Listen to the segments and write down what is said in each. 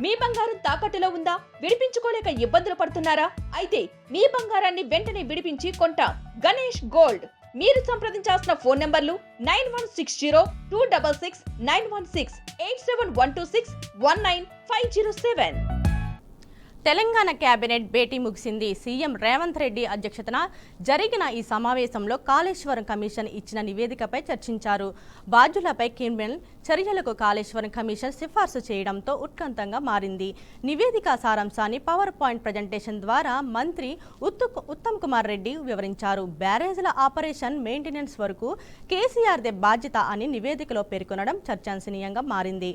మీ బంగారం తాకట్టులో ఉందా? విడిపించుకోలేక ఇబ్బందులు పడుతున్నారా? అయితే మీ బంగారాన్ని వెంటనే విడిపించి కొంటాం. గణేష్ గోల్డ్. మీరు సంప్రదించాల్సిన ఫోన్ నంబర్లు 9160-266-916, 8712619507. తెలంగాణ కేబినెట్ భేటీ ముగిసింది. సీఎం రేవంత్ రెడ్డి అధ్యక్షతన జరిగిన ఈ సమావేశంలో కాళేశ్వరం కమిషన్ ఇచ్చిన నివేదికపై చర్చించారు. బాధ్యులపై క్రిమినల్ చర్యలకు కాళేశ్వరం కమిషన్ సిఫార్సు చేయడంతో ఉత్కంఠంగా మారింది. నివేదిక సారాంశాన్ని పవర్ పాయింట్ ప్రజెంటేషన్ ద్వారా మంత్రి ఉత్తమ్ కుమార్ రెడ్డి వివరించారు. బ్యారేజ్ల ఆపరేషన్ మెయింటెనెన్స్ వరకు కేసీఆర్దే బాధ్యత అని నివేదికలో పేర్కొనడం చర్చనీయంగా మారింది.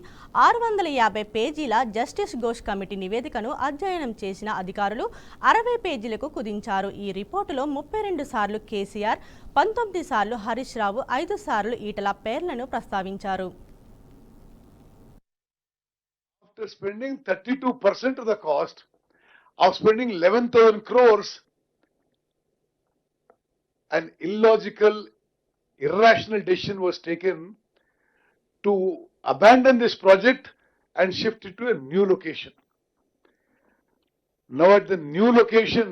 650 పేజీల జస్టిస్ ఘోష్ కమిటీ నివేదికను అధ్యయనం చేసిన అధికారులు 60 పేజీలకు కుదించారు. ఈ రిపోర్టులో 32 సార్లు కేసీఆర్, 19 సార్లు హరీష్ రావు, 5 సార్లు ఈటల పేర్లను ప్రస్తావించారు. After spending 32% of the cost of spending 11,000 crores, an illogical, irrational decision was taken to abandon this project and shift it to a new location. Now at the new location,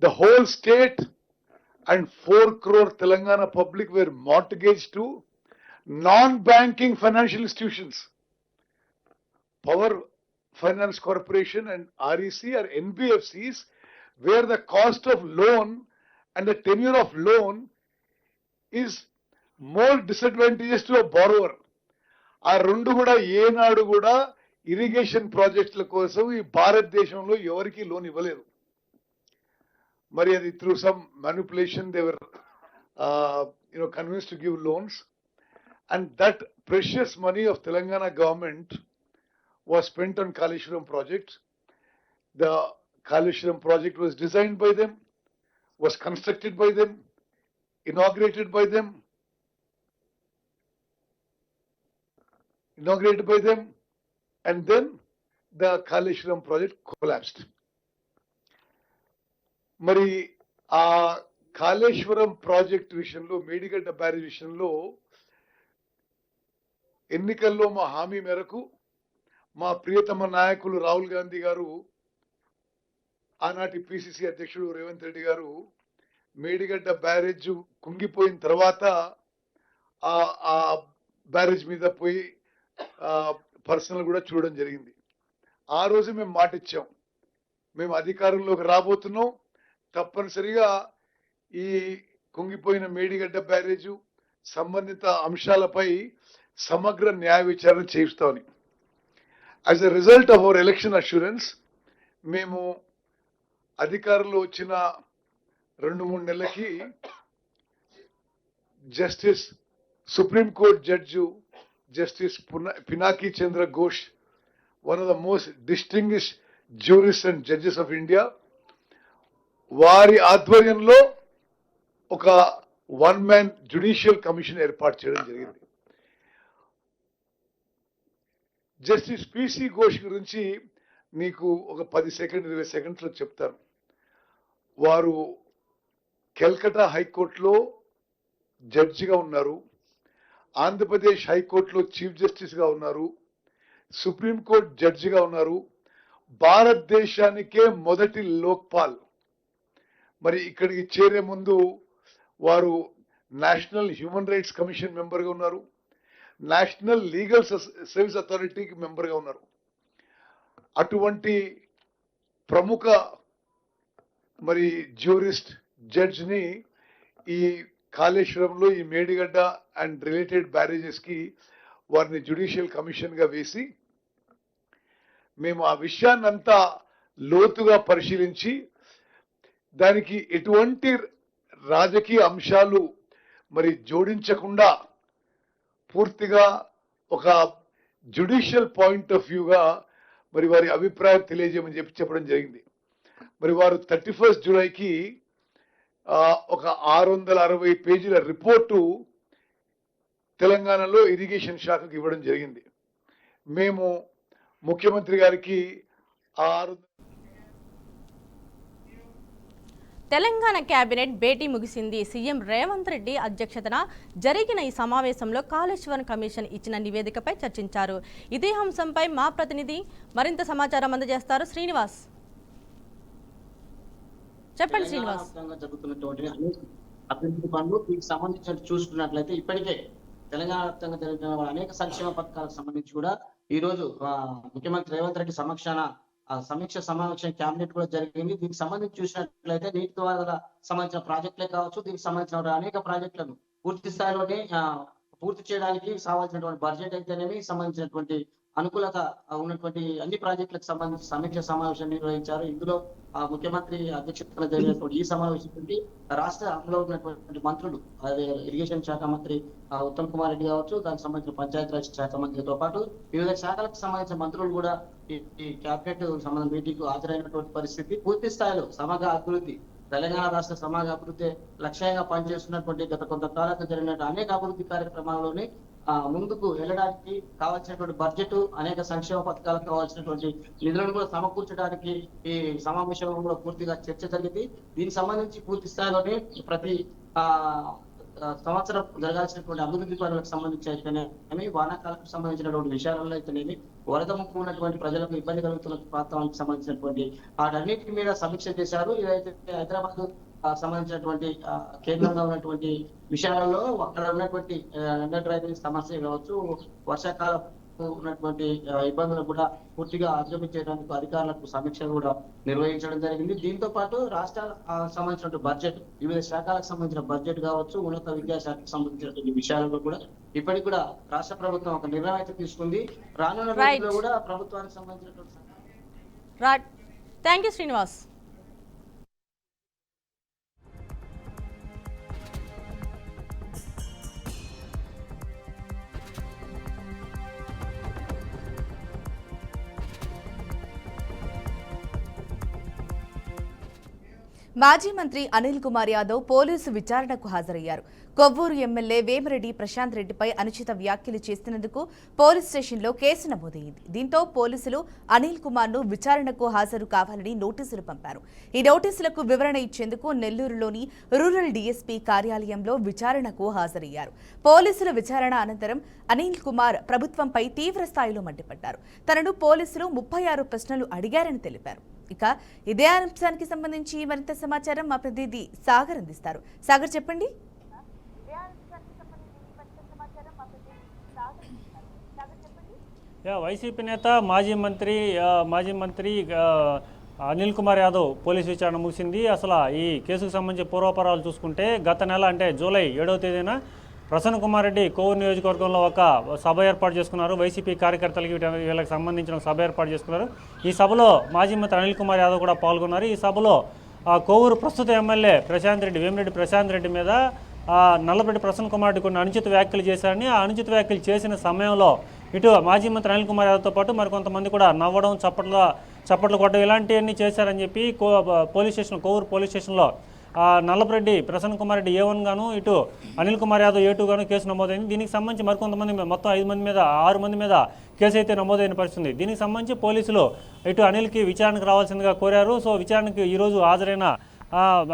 the whole state and 4 crore Telangana public were mortgaged to non-banking financial institutions. Power Finance Corporation and REC are NBFCs where the cost of loan and the tenure of loan is more disadvantageous to a borrower. ఆ రెండు కూడా ఏనాడు కూడా irrigation ప్రాజెక్టుల కోసం ఈ భారతదేశంలో ఎవరికి లోన్ ఇవ్వలేదు. మరి అది through some manipulation they were convinced to give loans, and that precious money of Telangana government was spent on Kaleshwaram project. The Kaleshwaram project was designed by them, was constructed by them, inaugurated by them, and then the Kaleshwaram project collapsed. Mari aa Kaleshwaram project విషయంలో, Medigadda barrage విషయంలో ఎన్నికల్లో మా హామీ మేరకు మా ప్రియతమ నాయకులు రాహుల్ గాంధీ గారు, ఆనాటి పిసిసి అధ్యక్షుడు రేవంత్ రెడ్డి గారు మేడిగడ్డ బ్యారేజ్ కుంగిపోయిన తర్వాత ఆ బ్యారేజ్ మీద పోయి పర్సనల్ కూడా చూడడం జరిగింది. ఆ రోజు మేము మాట ఇచ్చాం, మేము అధికారంలోకి రాబోతున్నాం, తప్పనిసరిగా ఈ కుంగిపోయిన మేడిగడ్డ బ్యారేజ్ సంబంధిత అంశాలపై సమగ్ర న్యాయ విచారణ చేయిస్తామని. As a result of our election assurance, మేము అధికారంలో వచ్చిన 2-3 నెలలకి justice supreme court judge justice Pinaki Chandra Ghosh, one of the most distinguished jurists and judges of India, వారి ఆధ్వర్యంలో ఒక 1-man judicial commission ఏర్పాటు చేయడం జరిగింది. జస్టిస్ పిసి ఘోష్ గురించి నీకు ఒక 10 సెకండ్ 20 సెకండ్స్లో చెప్తాను. వారు కల్కటా హైకోర్టులో జడ్జిగా ఉన్నారు, ఆంధ్రప్రదేశ్ హైకోర్టులో చీఫ్ జస్టిస్గా ఉన్నారు, సుప్రీంకోర్టు జడ్జిగా ఉన్నారు, భారతదేశానికే మొదటి లోక్పాల్. మరి ఇక్కడికి చేరే ముందు వారు నేషనల్ హ్యూమన్ రైట్స్ కమిషన్ మెంబర్గా ఉన్నారు, నేషనల్ లీగల్ సర్వీస్ అథారిటీకి మెంబర్గా ఉన్నారు. అటువంటి ప్రముఖ మరి జ్యూరిస్ట్ జడ్జిని ఈ కాళేశ్వరంలో ఈ మేడిగడ్డ అండ్ రిలేటెడ్ బ్యారేజెస్కి వారిని జ్యుడిషియల్ కమిషన్గా వేసి మేము ఆ విషయాన్ని అంతా లోతుగా పరిశీలించి దానికి ఎటువంటి రాజకీయ అంశాలు మరి జోడించకుండా పూర్తిగా ఒక జ్యుడిషియల్ పాయింట్ ఆఫ్ వ్యూగా మరి వారి అభిప్రాయం తెలియజేయమని చెప్పడం జరిగింది. మరి వారు 31 జూలైకి ఒక 660 పేజీల రిపోర్టు తెలంగాణలో ఇరిగేషన్ శాఖకు ఇవ్వడం జరిగింది. మేము ముఖ్యమంత్రి గారికి తెలంగాణ కేబినెట్ భేటీ ముగిసింది. సీఎం రేవంత్ రెడ్డి అధ్యక్షతన జరిగిన ఈ సమావేశంలో కాళేశ్వరం కమిషన్ ఇచ్చిన నివేదికపై చర్చించారు. ఇదే అంశంపై మా ప్రతినిధి మరింత సమాచారం అందజేస్తారు. శ్రీనివాస్, చెప్పండి. శ్రీనివాస్, జరుగుతున్నటువంటి అభివృద్ధి పనులు దీనికి సంబంధించి చూసుకున్నట్లయితే ఇప్పటికే తెలంగాణ వ్యాప్తంగా జరుగుతున్న అనేక సంక్షేమ పథకాలకు సంబంధించి కూడా ఈ రోజు ముఖ్యమంత్రి రేవంత్ రెడ్డి సమక్షాన సమీక్ష సమావేశం కేబినెట్ కూడా జరిగింది. దీనికి సంబంధించి చూసినట్లయితే నీటిపారుదల సంబంధించిన ప్రాజెక్టులే కావచ్చు, దీనికి సంబంధించిన అనేక ప్రాజెక్టులను పూర్తి స్థాయిలోనే పూర్తి చేయడానికి కావాల్సినటువంటి బడ్జెట్ అయితేనేమి సంబంధించినటువంటి అనుకూలత ఉన్నటువంటి అన్ని ప్రాజెక్టులకు సంబంధించి సమీక్ష సమావేశం నిర్వహించారు. ఇందులో ముఖ్యమంత్రి అధ్యక్షతన జరిగినటువంటి ఈ సమావేశానికి రాష్ట్ర అమలు ఉన్నటువంటి మంత్రులు, అదే ఇరిగేషన్ శాఖ మంత్రి ఉత్తమ్ కుమార్ రెడ్డి కావచ్చు, దానికి సంబంధించిన పంచాయతీరాజ్ శాఖ మంత్రితో పాటు వివిధ శాఖలకు సంబంధించిన మంత్రులు కూడా ఈ కేబినెట్ సంబంధం మీటింగ్ కు హాజరైనటువంటి పరిస్థితి. పూర్తి స్థాయిలో సమగ్ర అభివృద్ధి, తెలంగాణ రాష్ట్ర సమగ్ర అభివృద్ధి లక్ష్యంగా పనిచేస్తున్నటువంటి గత కొంతకాలంగా జరిగిన అనేక అభివృద్ధి కార్యక్రమాల్లోని ముందుకు వెళ్ళడానికి కావాల్సినటువంటి బడ్జెట్, అనేక సంక్షేమ పథకాలకు కావాల్సినటువంటి నిధులను కూడా సమకూర్చడానికి ఈ సమావేశంలో పూర్తిగా చర్చ జరిగింది. దీనికి సంబంధించి పూర్తి స్థాయిలోనే ప్రతి సంవత్సరం జరగాల్సినటువంటి అభివృద్ధి పనులకు సంబంధించి అయితేనేమి, వానాకాలకు సంబంధించినటువంటి విషయాలలో అయితేనేమి, వరద ముప్పు ఉన్నటువంటి ప్రజలకు ఇబ్బంది కలుగుతున్న ప్రాంతాలకు సంబంధించినటువంటి వాటన్నిటి మీద సమీక్ష చేశారు. ఇదైతే హైదరాబాద్ సంబంధించినటువంటి కేంద్రంగా ఉన్నటువంటి విషయాలలో అక్కడ ఉన్నటువంటి అండర్ డ్రైనేజ్ సమస్య కావచ్చు, వర్షాకాలం ఉన్నటువంటి ఇబ్బందులు కూడా పూర్తిగా అధిగమించడానికి అధికారులకు సమీక్ష కూడా నిర్వహించడం జరిగింది. దీంతో పాటు రాష్ట్ర సంబంధించిన బడ్జెట్, వివిధ శాఖలకు సంబంధించిన బడ్జెట్ కావచ్చు, ఉన్నత విద్యాశాఖకు సంబంధించినటువంటి విషయాలలో కూడా ఇప్పటికి కూడా రాష్ట్ర ప్రభుత్వం ఒక నిర్ణయం అయితే తీసుకుంది. రానున్న రోజుల్లో కూడా ప్రభుత్వానికి సంబంధించినటువంటి థ్యాంక్ యూ శ్రీనివాస్. మాజీ మంత్రి అనిల్ కుమార్ యాదవ్ పోలీసు విచారణకు హాజరయ్యారు. కొవ్వూరు ఎమ్మెల్యే వేమిరెడ్డి ప్రశాంత్ రెడ్డిపై అనుచిత వ్యాఖ్యలు చేసినందుకు పోలీస్ స్టేషన్లో కేసు నమోదైంది. దీంతో పోలీసులు అనిల్ కుమార్ ను విచారణకు హాజరు కావాలని నోటీసులు పంపారు. ఈ నోటీసులకు వివరణ ఇచ్చేందుకు నెల్లూరులోని రూరల్ డీఎస్పీ కార్యాలయంలో విచారణకు హాజరయ్యారు. పోలీసుల విచారణ అనంతరం అనిల్ కుమార్ ప్రభుత్వంపై తీవ్ర స్థాయిలో మండిపడ్డారు. తనను పోలీసులు 36 ప్రశ్నలు అడిగారని తెలిపారు. ఇక ఇదే అంశానికి సంబంధించి మరింత సమాచారం మా ప్రతినిధి సాగర్ అందిస్తారు. సాగర్, చెప్పండి. వైసీపీ నేత మాజీ మంత్రి అనిల్ కుమార్ యాదవ్ పోలీసు విచారణ ముగిసింది. అసలు ఈ కేసుకు సంబంధించి పూర్వపరాలు చూసుకుంటే గత నెల అంటే జూలై 7వ తేదీన ప్రసన్న కుమార్ రెడ్డి కోవూరు నియోజకవర్గంలో ఒక సభ ఏర్పాటు చేసుకున్నారు. వైసీపీ కార్యకర్తలకి వీళ్ళకి సంబంధించిన సభ ఏర్పాటు చేసుకున్నారు. ఈ సభలో మాజీ మంత్రి అనిల్ కుమార్ యాదవ్ కూడా పాల్గొన్నారు. ఈ సభలో కోవూరు ప్రస్తుత ఎమ్మెల్యే వేమిరెడ్డి ప్రశాంత్ రెడ్డి మీద నల్లపరెడ్డి ప్రసన్న కుమార్ రెడ్డి కొన్ని అనుచిత వ్యాఖ్యలు చేశారని, ఆ అనుచిత వ్యాఖ్యలు చేసిన సమయంలో ఇటు మాజీ మంత్రి అనిల్ కుమార్ యాదవ్తో పాటు మరికొంతమంది కూడా నవ్వడం, చప్పట్లు కొట్టడం ఇలాంటివన్నీ చేశారని చెప్పి కోవూరు పోలీస్ స్టేషన్లో నల్లపరెడ్డి ప్రసన్న కుమార్ రెడ్డి A1 గాను, ఇటు అనిల్ కుమార్ యాదవ్ A2 గాను కేసు నమోదైంది. దీనికి సంబంధించి మరికొంతమంది మొత్తం 6 మంది మీద కేసు అయితే నమోదైన పరిస్థితుంది. దీనికి సంబంధించి పోలీసులు ఇటు అనిల్కి విచారణకు రావాల్సిందిగా కోరారు. సో విచారణకు ఈరోజు హాజరైన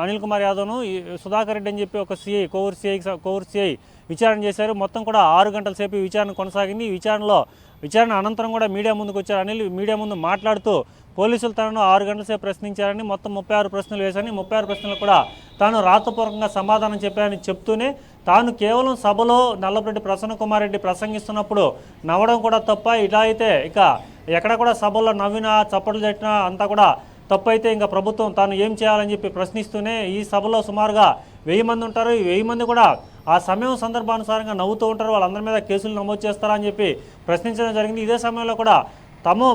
అనిల్ కుమార్ యాదవ్ను సుధాకర్ రెడ్డి అని చెప్పి ఒక కోవూరు సిఐ విచారణ చేశారు. మొత్తం కూడా 6 గంటల సేపు విచారణ కొనసాగింది. ఈ విచారణ అనంతరం కూడా మీడియా ముందుకు వచ్చారు. అనిల్ మీడియా ముందు మాట్లాడుతూ పోలీసులు తనను 6 గంటల సేపు ప్రశ్నించారని, మొత్తం 36 ప్రశ్నలు వేశారని, 36 ప్రశ్నలు కూడా తాను రాతపూర్వకంగా సమాధానం చెప్పారని చెప్తూనే తాను కేవలం సభలో నల్లపరెడ్డి ప్రసన్న కుమార్ రెడ్డి ప్రసంగిస్తున్నప్పుడు నవ్వడం కూడా తప్ప, ఇలా అయితే ఇక ఎక్కడ కూడా సభలో నవ్వినా చప్పట్లు తట్టినా అంతా కూడా తప్పు అయితే ఇంకా ప్రభుత్వం తాను ఏం చేయాలని చెప్పి ప్రశ్నిస్తూనే ఈ సభలో సుమారుగా 1000 మంది ఉంటారు. ఈ 1000 మంది కూడా ఆ సమయం సందర్భానుసారంగా నవ్వుతూ ఉంటారు. వాళ్ళందరి మీద కేసులు నమోదు చేస్తారని చెప్పి ప్రశ్నించడం జరిగింది. ఇదే సమయంలో కూడా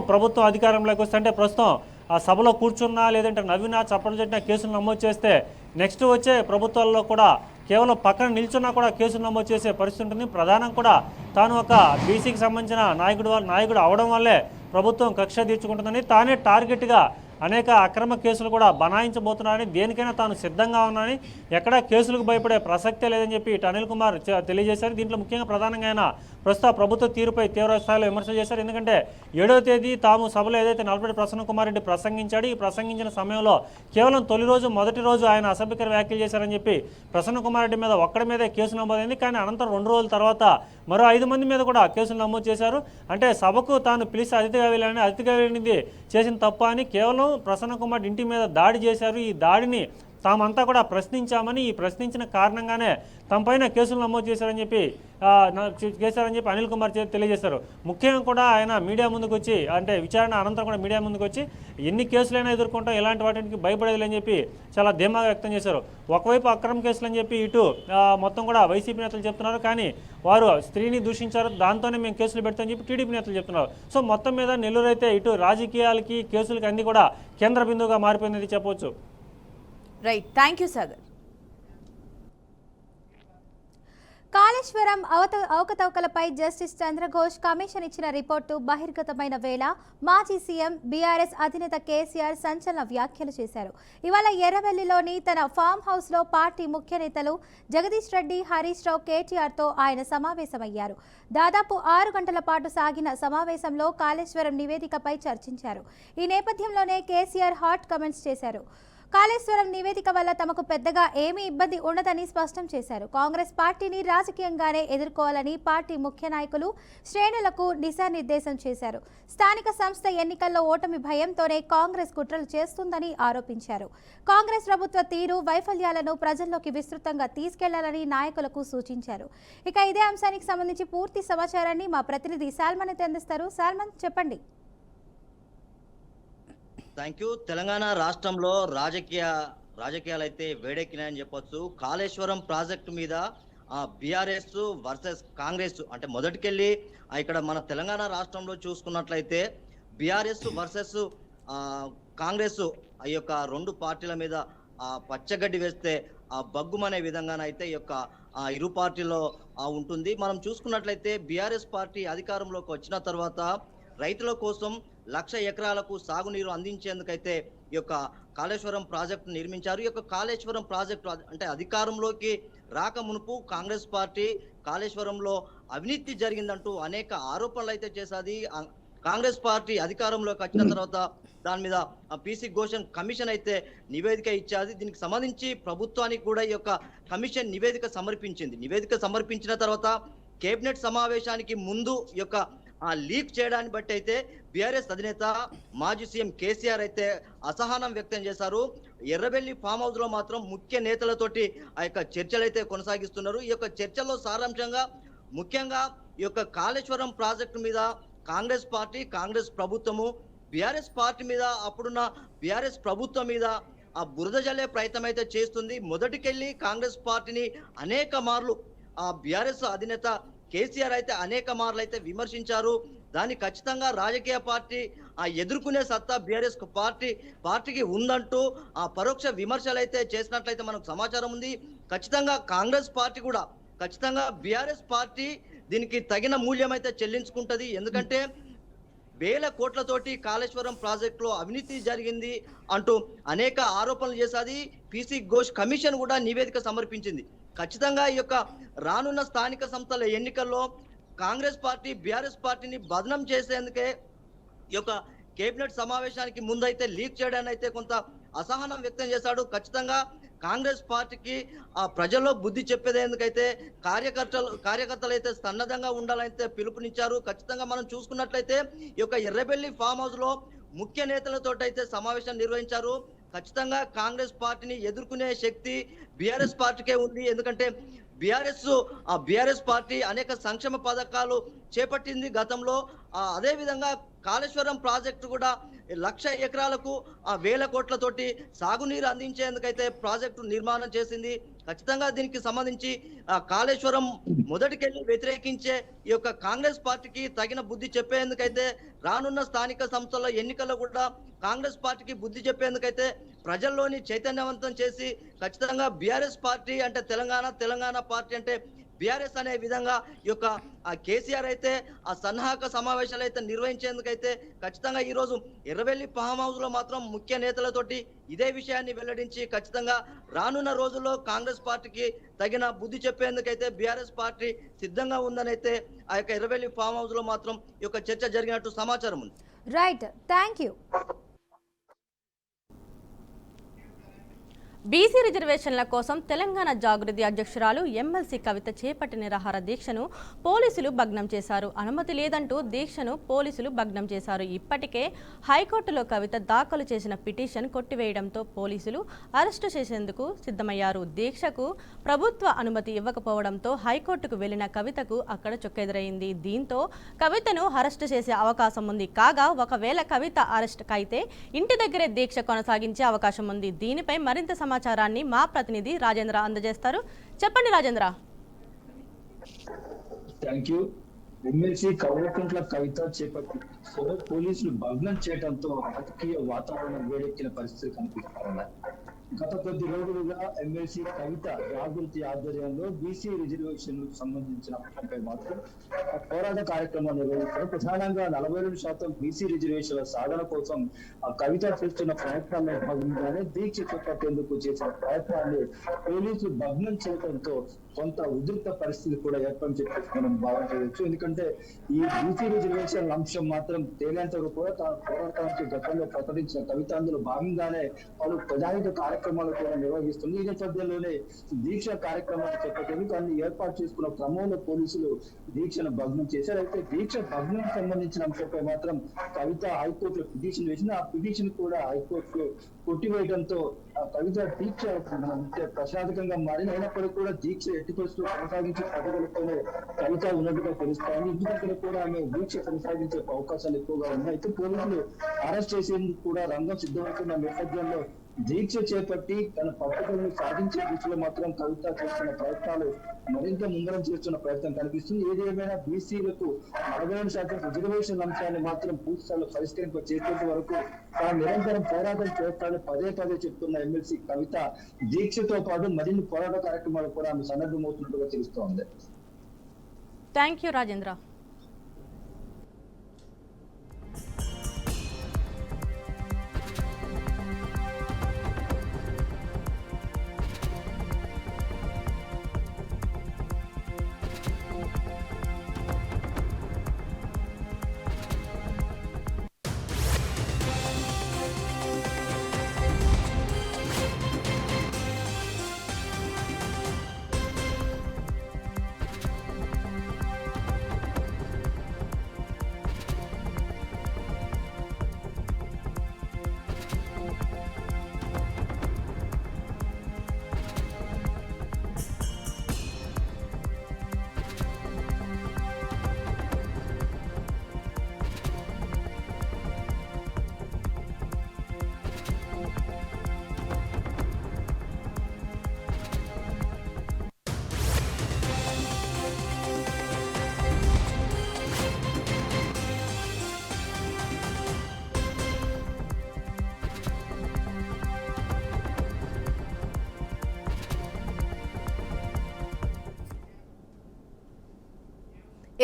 ప్రభుత్వం అధికారంలోకి వస్తే, అంటే ప్రస్తుతం ఆ సభలో కూర్చున్నా లేదంటే నవ్వినా చప్పట్లు తట్టినా కేసులు నమోదు చేస్తే నెక్స్ట్ వచ్చే ప్రభుత్వాల్లో కూడా కేవలం పక్కన నిల్చున్నా కూడా కేసులు నమోదు చేసే పరిస్థితి ఉంటుంది. ప్రధానం కూడా తాను ఒక బీసీకి సంబంధించిన నాయకుడు అవడం వల్లే ప్రభుత్వం కక్ష తీర్చుకుంటుందని, తానే టార్గెట్గా అనేక అక్రమ కేసులు కూడా బనాయించబోతున్నారని, దేనికైనా తాను సిద్ధంగా ఉన్నానని, ఎక్కడా కేసులకు భయపడే ప్రసక్తే లేదని చెప్పి ఇటు అనిల్ కుమార్ తెలియజేశారు. దీంట్లో ముఖ్యంగా ప్రధానంగా ఆయన ప్రస్తుత ప్రభుత్వ తీరుపై తీవ్ర స్థాయిలో విమర్శలు చేశారు. ఎందుకంటే 7వ తేదీ తాము సభలో ఏదైతే నల్లపరెడ్డి ప్రసన్న కుమార్ రెడ్డి ప్రసంగించాడు, ఈ ప్రసంగించిన సమయంలో కేవలం తొలి రోజు మొదటి రోజు ఆయన అసభ్యకర వ్యాఖ్యలు చేశారని చెప్పి ప్రసన్న కుమార్ రెడ్డి మీద ఒక్కడి మీదే కేసు నమోదైంది. కానీ అనంతరం 2 రోజుల తర్వాత మరో 5 మంది మీద కూడా కేసులు నమోదు చేశారు. అంటే సభకు తాను పిలిచి అతిథిగా వెళ్ళింది చేసిన తప్ప అని కేవలం ప్రసన్న కుమార్ ఇంటి మీద దాడి చేశారు. ఈ దాడిని తామంతా కూడా ప్రశ్నించామని, ఈ ప్రశ్నించిన కారణంగానే తమపైన కేసులు నమోదు చేశారని చెప్పి అనిల్ కుమార్ తెలియజేశారు. ముఖ్యంగా కూడా ఆయన మీడియా ముందుకు వచ్చి, అంటే విచారణ అనంతరం కూడా మీడియా ముందుకు వచ్చి ఎన్ని కేసులైనా ఎదుర్కొంటాం, ఎలాంటి వాటికి భయపడేది అని చెప్పి చాలా ధీమాగా వ్యక్తం చేశారు. ఒకవైపు అక్రమ కేసులు అని చెప్పి ఇటు మొత్తం కూడా వైసీపీ నేతలు చెప్తున్నారు, కానీ వారు స్త్రీని దూషించారు, దాంతోనే మేము కేసులు పెడతామని చెప్పి టీడీపీ నేతలు చెప్తున్నారు. సో మొత్తం మీద నెల్లూరు అయితే ఇటు రాజకీయాలకి కేసులకి అన్ని కూడా కేంద్ర బిందువుగా మారిపోయింది చెప్పవచ్చు. Right, thank you Sagar. Kaleshwaram అవకతవకలపై జస్టిస్ చంద్రఘోష్ కమిషన్ ఇచ్చిన రిపోర్టు బహిర్గతమైన వేళ మాజీ సీఎం బీఆర్ఎస్ అధినేత కేసీఆర్ సంచలన వ్యాఖ్యలు చేశారు. ఇవాళ ఎర్రవెల్లిలోని తన ఫామ్ హౌస్లో పార్టీ ముఖ్య నేతలు జగదీష్ రెడ్డి, హరీష్ రావు, కేటీఆర్తో ఆయన సమావేశమయ్యారు. దాదాపు 6 గంటల పాటు సాగిన సమావేశంలో కాళేశ్వరం నివేదికపై చర్చించారు. ఈ నేపథ్యంలోనే కేసీఆర్ హాట్ కమెంట్స్ చేశారు. కాళేశ్వరం నివేదిక వల్ల తమకు పెద్దగా ఏమీ ఇబ్బంది ఉండదని స్పష్టం చేశారు. కాంగ్రెస్ పార్టీని రాజకీయంగానే ఎదుర్కోవాలని పార్టీ ముఖ్య నాయకులు శ్రేణులకు దిశానిర్దేశం చేశారు. స్థానిక సంస్థ ఎన్నికల్లో ఓటమి భయంతోనే కాంగ్రెస్ కుట్రలు చేస్తుందని ఆరోపించారు. కాంగ్రెస్ ప్రభుత్వ తీరు, వైఫల్యాలను ప్రజల్లోకి విస్తృతంగా తీసుకెళ్లాలని నాయకులకు సూచించారు. ఇక ఇదే అంశానికి సంబంధించి పూర్తి సమాచారాన్ని మా ప్రతినిధి సాల్మన్ అయితే అందిస్తారు. సాల్మన్, చెప్పండి. Thank you. తెలంగాణ రాష్ట్రంలో రాజకీయాలు అయితే వేడెక్కినాయని చెప్పొచ్చు. కాళేశ్వరం ప్రాజెక్టు మీద బీఆర్ఎస్ వర్సెస్ కాంగ్రెస్, అంటే మొదటికెళ్ళి ఇక్కడ మన తెలంగాణ రాష్ట్రంలో చూసుకున్నట్లయితే బీఆర్ఎస్ వర్సెస్ కాంగ్రెస్ ఈ యొక్క 2 పార్టీల మీద పచ్చగడ్డి వేస్తే బగ్గుమనే విధంగానైతే ఈ యొక్క ఇరు పార్టీలో ఉంటుంది. మనం చూసుకున్నట్లయితే బీఆర్ఎస్ పార్టీ అధికారంలోకి వచ్చిన తర్వాత రైతుల కోసం 1,00,000 ఎకరాలకు సాగునీరు అందించేందుకైతే ఈ యొక్క కాళేశ్వరం ప్రాజెక్టు నిర్మించారు. ఈ యొక్క కాళేశ్వరం ప్రాజెక్టు అంటే అధికారంలోకి రాక మునుపు కాంగ్రెస్ పార్టీ కాళేశ్వరంలో అవినీతి జరిగిందంటూ అనేక ఆరోపణలు అయితే చేశాది. కాంగ్రెస్ పార్టీ అధికారంలోకి వచ్చిన తర్వాత దాని మీద పీసీ ఘోష్ కమిషన్ అయితే నివేదిక ఇచ్చాది. దీనికి సంబంధించి ప్రభుత్వానికి కూడా ఈ యొక్క కమిషన్ నివేదిక సమర్పించింది. నివేదిక సమర్పించిన తర్వాత కేబినెట్ సమావేశానికి ముందు ఈ యొక్క లీక్ చేయడాన్ని బట్టి అయితే బీఆర్ఎస్ అధినేత మాజీ సీఎం కేసీఆర్ అయితే అసహనం వ్యక్తం చేశారు. ఎర్రవెల్లి ఫామ్ హౌస్ లో మాత్రం ముఖ్య నేతలతోటి ఆ యొక్క చర్చలు అయితే కొనసాగిస్తున్నారు. ఈ యొక్క చర్చల్లో సారాంశంగా ముఖ్యంగా ఈ యొక్క కాళేశ్వరం ప్రాజెక్టు మీద కాంగ్రెస్ పార్టీ, కాంగ్రెస్ ప్రభుత్వము బీఆర్ఎస్ పార్టీ మీద, అప్పుడున్న బీఆర్ఎస్ ప్రభుత్వం మీద బురద జల్లే ప్రయత్నం అయితే చేస్తుంది. మొదటికెళ్ళి కాంగ్రెస్ పార్టీని అనేక మార్లు బీఆర్ఎస్ అధినేత కేసీఆర్ అయితే అనేక మార్లు అయితే విమర్శించారు. దాన్ని ఖచ్చితంగా రాజకీయ పార్టీ ఎదుర్కొనే సత్తా బీఆర్ఎస్ పార్టీకి ఉందంటూ పరోక్ష విమర్శలు అయితే చేసినట్లయితే మనకు సమాచారం ఉంది. ఖచ్చితంగా కాంగ్రెస్ పార్టీ కూడా ఖచ్చితంగా బీఆర్ఎస్ పార్టీ దీనికి తగిన మూల్యం అయితే చెల్లించుకుంటది. ఎందుకంటే 1,000 కోట్లతోటి కాళేశ్వరం ప్రాజెక్టులో అవినీతి జరిగింది అంటూ అనేక ఆరోపణలు చేశాది. పీసీ ఘోష్ కమిషన్ కూడా నివేదిక సమర్పించింది. ఖచ్చితంగా ఈ యొక్క రానున్న స్థానిక సంస్థల ఎన్నికల్లో కాంగ్రెస్ పార్టీ బీఆర్ఎస్ పార్టీని బదనం చేసేందుకే ఈ యొక్క కేబినెట్ సమావేశానికి ముందైతే లీక్ చేయడాన్ని అయితే కొంత అసహనం వ్యక్తం చేశాడు. ఖచ్చితంగా కాంగ్రెస్ పార్టీకి ప్రజల్లో బుద్ధి చెప్పేందుకైతే కార్యకర్తలు అయితే సన్నద్ధంగా ఉండాలైతే పిలుపునిచ్చారు. ఖచ్చితంగా మనం చూసుకున్నట్లయితే ఈ యొక్క ఎర్రబెల్లి ఫామ్ హౌస్ లో ముఖ్య నేతలతో అయితే సమావేశం నిర్వహించారు. ఖచ్చితంగా కాంగ్రెస్ పార్టీని ఎదుర్కొనే శక్తి బీఆర్ఎస్ పార్టీకే ఉంది. ఎందుకంటే బీఆర్ఎస్ పార్టీ అనేక సంక్షేమ పథకాలు చేపట్టింది గతంలో. అదే విధంగా కాళేశ్వరం ప్రాజెక్టు కూడా 1,00,000 ఎకరాలకు 1,000 కోట్లతోటి సాగునీరు అందించేందుకైతే ప్రాజెక్టు నిర్మాణం చేసింది. ఖచ్చితంగా దీనికి సంబంధించి కాళేశ్వరం మొదటికెళ్ళి వ్యతిరేకించే ఈ యొక్క కాంగ్రెస్ పార్టీకి తగిన బుద్ధి చెప్పేందుకైతే రానున్న స్థానిక సంస్థల ఎన్నికల్లో కూడా కాంగ్రెస్ పార్టీకి బుద్ధి చెప్పేందుకైతే ప్రజల్లోని చైతన్యవంతం చేసి ఖచ్చితంగా బీఆర్ఎస్ పార్టీ అంటే తెలంగాణ పార్టీ అంటే బీఆర్ఎస్ అనే విధంగా ఈ యొక్క కేసీఆర్ అయితే ఆ సన్నాహక సమావేశాలు అయితే నిర్వహించేందుకైతే ఖచ్చితంగా ఈ రోజు ఎర్రవెల్లి ఫామ్ హౌస్ లో మాత్రం ముఖ్య నేతలతోటి ఇదే విషయాన్ని వెల్లడించి ఖచ్చితంగా రానున్న రోజుల్లో కాంగ్రెస్ పార్టీకి తగిన బుద్ధి చెప్పేందుకైతే బీఆర్ఎస్ పార్టీ సిద్ధంగా ఉందని అయితే ఆ యొక్క ఎర్రవెల్లి ఫామ్ హౌస్ లో మాత్రం ఈ యొక్క చర్చ జరిగినట్టు సమాచారం ఉంది. Right, thank you. బీసీ రిజర్వేషన్ల కోసం తెలంగాణ జాగృతి అధ్యక్షురాలు ఎమ్మెల్సీ కవిత చేపట్టిన నిరాహార దీక్షను పోలీసులు భగ్నం చేశారు. అనుమతి లేదంటూ దీక్షను పోలీసులు భగ్నం చేశారు. ఇప్పటికే హైకోర్టులో కవిత దాఖలు చేసిన పిటిషన్ కొట్టివేయడంతో పోలీసులు అరెస్టు చేసేందుకు సిద్ధమయ్యారు. దీక్షకు ప్రభుత్వ అనుమతి ఇవ్వకపోవడంతో హైకోర్టుకు వెళ్లిన కవితకు అక్కడ చుక్కెదురైంది. దీంతో కవితను అరెస్టు చేసే అవకాశం ఉంది. కాగా ఒకవేళ కవిత అరెస్ట్ అయితే ఇంటి దగ్గరే దీక్ష కొనసాగించే అవకాశం ఉంది. దీనిపై మరింత సమాచారాన్ని మా ప్రతినిధి రాజేంద్ర అందజేస్తారు. చెప్పండి Rajendra. Thank you. MLC Kalvakuntla Kavitha చేపట్టిన పోలీసులు భగ్నం చేయడంతో రాజకీయ వాతావరణం వేడెక్కిన పరిస్థితులు కనిపిస్తున్నాయి. గత కొద్ది రోజులుగా ఎమ్మెల్సీ కవిత జాగృతి ఆధ్వర్యంలో బీసీ రిజర్వేషన్ సంబంధించిన అంశంపై మాత్రం పోరాట కార్యక్రమాలు నిర్వహిస్తారు. ప్రధానంగా 42% బీసీ రిజర్వేషన్ల సాధన కోసం కవిత చేస్తున్న ప్రయత్నాల్లో భాగంగానే దీక్ష చేపట్టేందుకు చేసిన ప్రయత్నాన్ని పోలీసులు భగ్నం చేయడంతో కొంత ఉధృత పరిస్థితి కూడా ఏర్పడి చెప్పేసి మనం భావించవచ్చు. ఎందుకంటే ఈ బీసీ రిజర్వేషన్ అంశం మాత్రం తేలేంతకు కూడా తాను పోరాటానికి గతంలో ప్రకటించిన కవిత అందులో భాగంగానే పలు ప్రజాహిత కార్యక్రమాలు కూడా నిర్వహిస్తుంది. ఈ నేపథ్యంలోనే దీక్ష కార్యక్రమాలు చేపట్టేందుకు అన్ని ఏర్పాటు చేసుకున్న క్రమంలో పోలీసులు దీక్షను భగ్నం చేశారు. అయితే దీక్ష భగ్నం సంబంధించిన అంశంపై మాత్రం కవిత హైకోర్టులో పిటిషన్ వేసింది. ఆ పిటిషన్ కూడా హైకోర్టులో కొట్టివేయడంతో కవిత దీక్ష ప్రశాంతకంగా మారింది. అయినప్పటికీ కూడా దీక్ష ఎట్టి పరిస్థితుల్లో కొనసాగించే పద్ధతులతోనే కవిత ఉన్నట్టుగా తెలుస్తాయి. ఇంటి దగ్గర కూడా ఆమె దీక్ష కొనసాగించే అవకాశాలు ఎక్కువగా ఉన్నాయి. అయితే పోలీసులు అరెస్ట్ చేసేందుకు కూడా రంగం సిద్ధమవుతున్న నేపథ్యంలో దీక్ష చేపట్టి తన పట్టుదలను సాధించే దిశలో మాత్రం కవిత చేస్తున్న ప్రయత్నాలు మరింత ముందరం చేస్తున్న ప్రయత్నం కనిపిస్తుంది. ఏది ఏమైనా బీసీలకు 42% రిజర్వేషన్ అంశాన్ని మాత్రం పూర్తిస్థాయిలో పరిష్కరింప చేసేంత వరకు తాను నిరంతరం పోరాటం చేస్తానని పదే పదే చెప్తున్న ఎమ్మెల్సీ కవిత దీక్షతో పాటు మరిన్ని పోరాట కార్యక్రమాలు కూడా ఆమె సన్నద్ధమవుతున్నట్టుగా తెలుస్తోంది. Thank you Rajendra.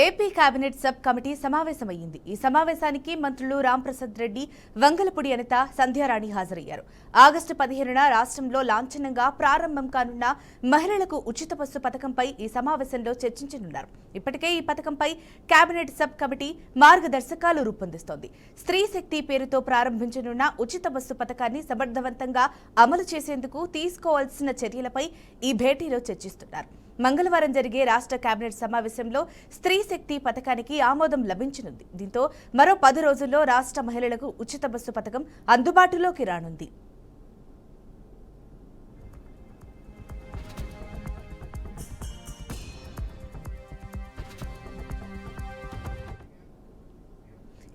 AP cabinet sub committee సమావేశమైంది. ఈ సమావేశానికి మంత్రులు రాంప్రసాద్ రెడ్డి, వంగలపూడి అనిత, సంధ్యారాణి హాజరయ్యారు. ఆగస్టు 15న రాష్ట్రంలో లాంఛనంగా ప్రారంభం కానున్న మహిళలకు ఉచిత బస్సు పథకంపై ఈ సమావేశంలో చర్చించనున్నారు. ఇప్పటికే ఈ పథకంపై కేబినెట్ సబ్ కమిటీ మార్గదర్శకాలు రూపొందిస్తోంది. స్త్రీ శక్తి పేరుతో ప్రారంభించనున్న ఉచిత బస్సు పథకాన్ని సమర్థవంతంగా అమలు చేసేందుకు తీసుకోవాల్సిన చర్యలపై ఈ భేటీలో చర్చిస్తున్నారు. మంగళవారం జరిగే రాష్ట్ర కేబినెట్ సమావేశంలో స్త్రీ శక్తి పథకానికి ఆమోదం లభించనుంది. దీంతో మరో 10 రోజుల్లో రాష్ట్ర మహిళలకు ఉచిత బస్సు పథకం అందుబాటులోకి రానుంది.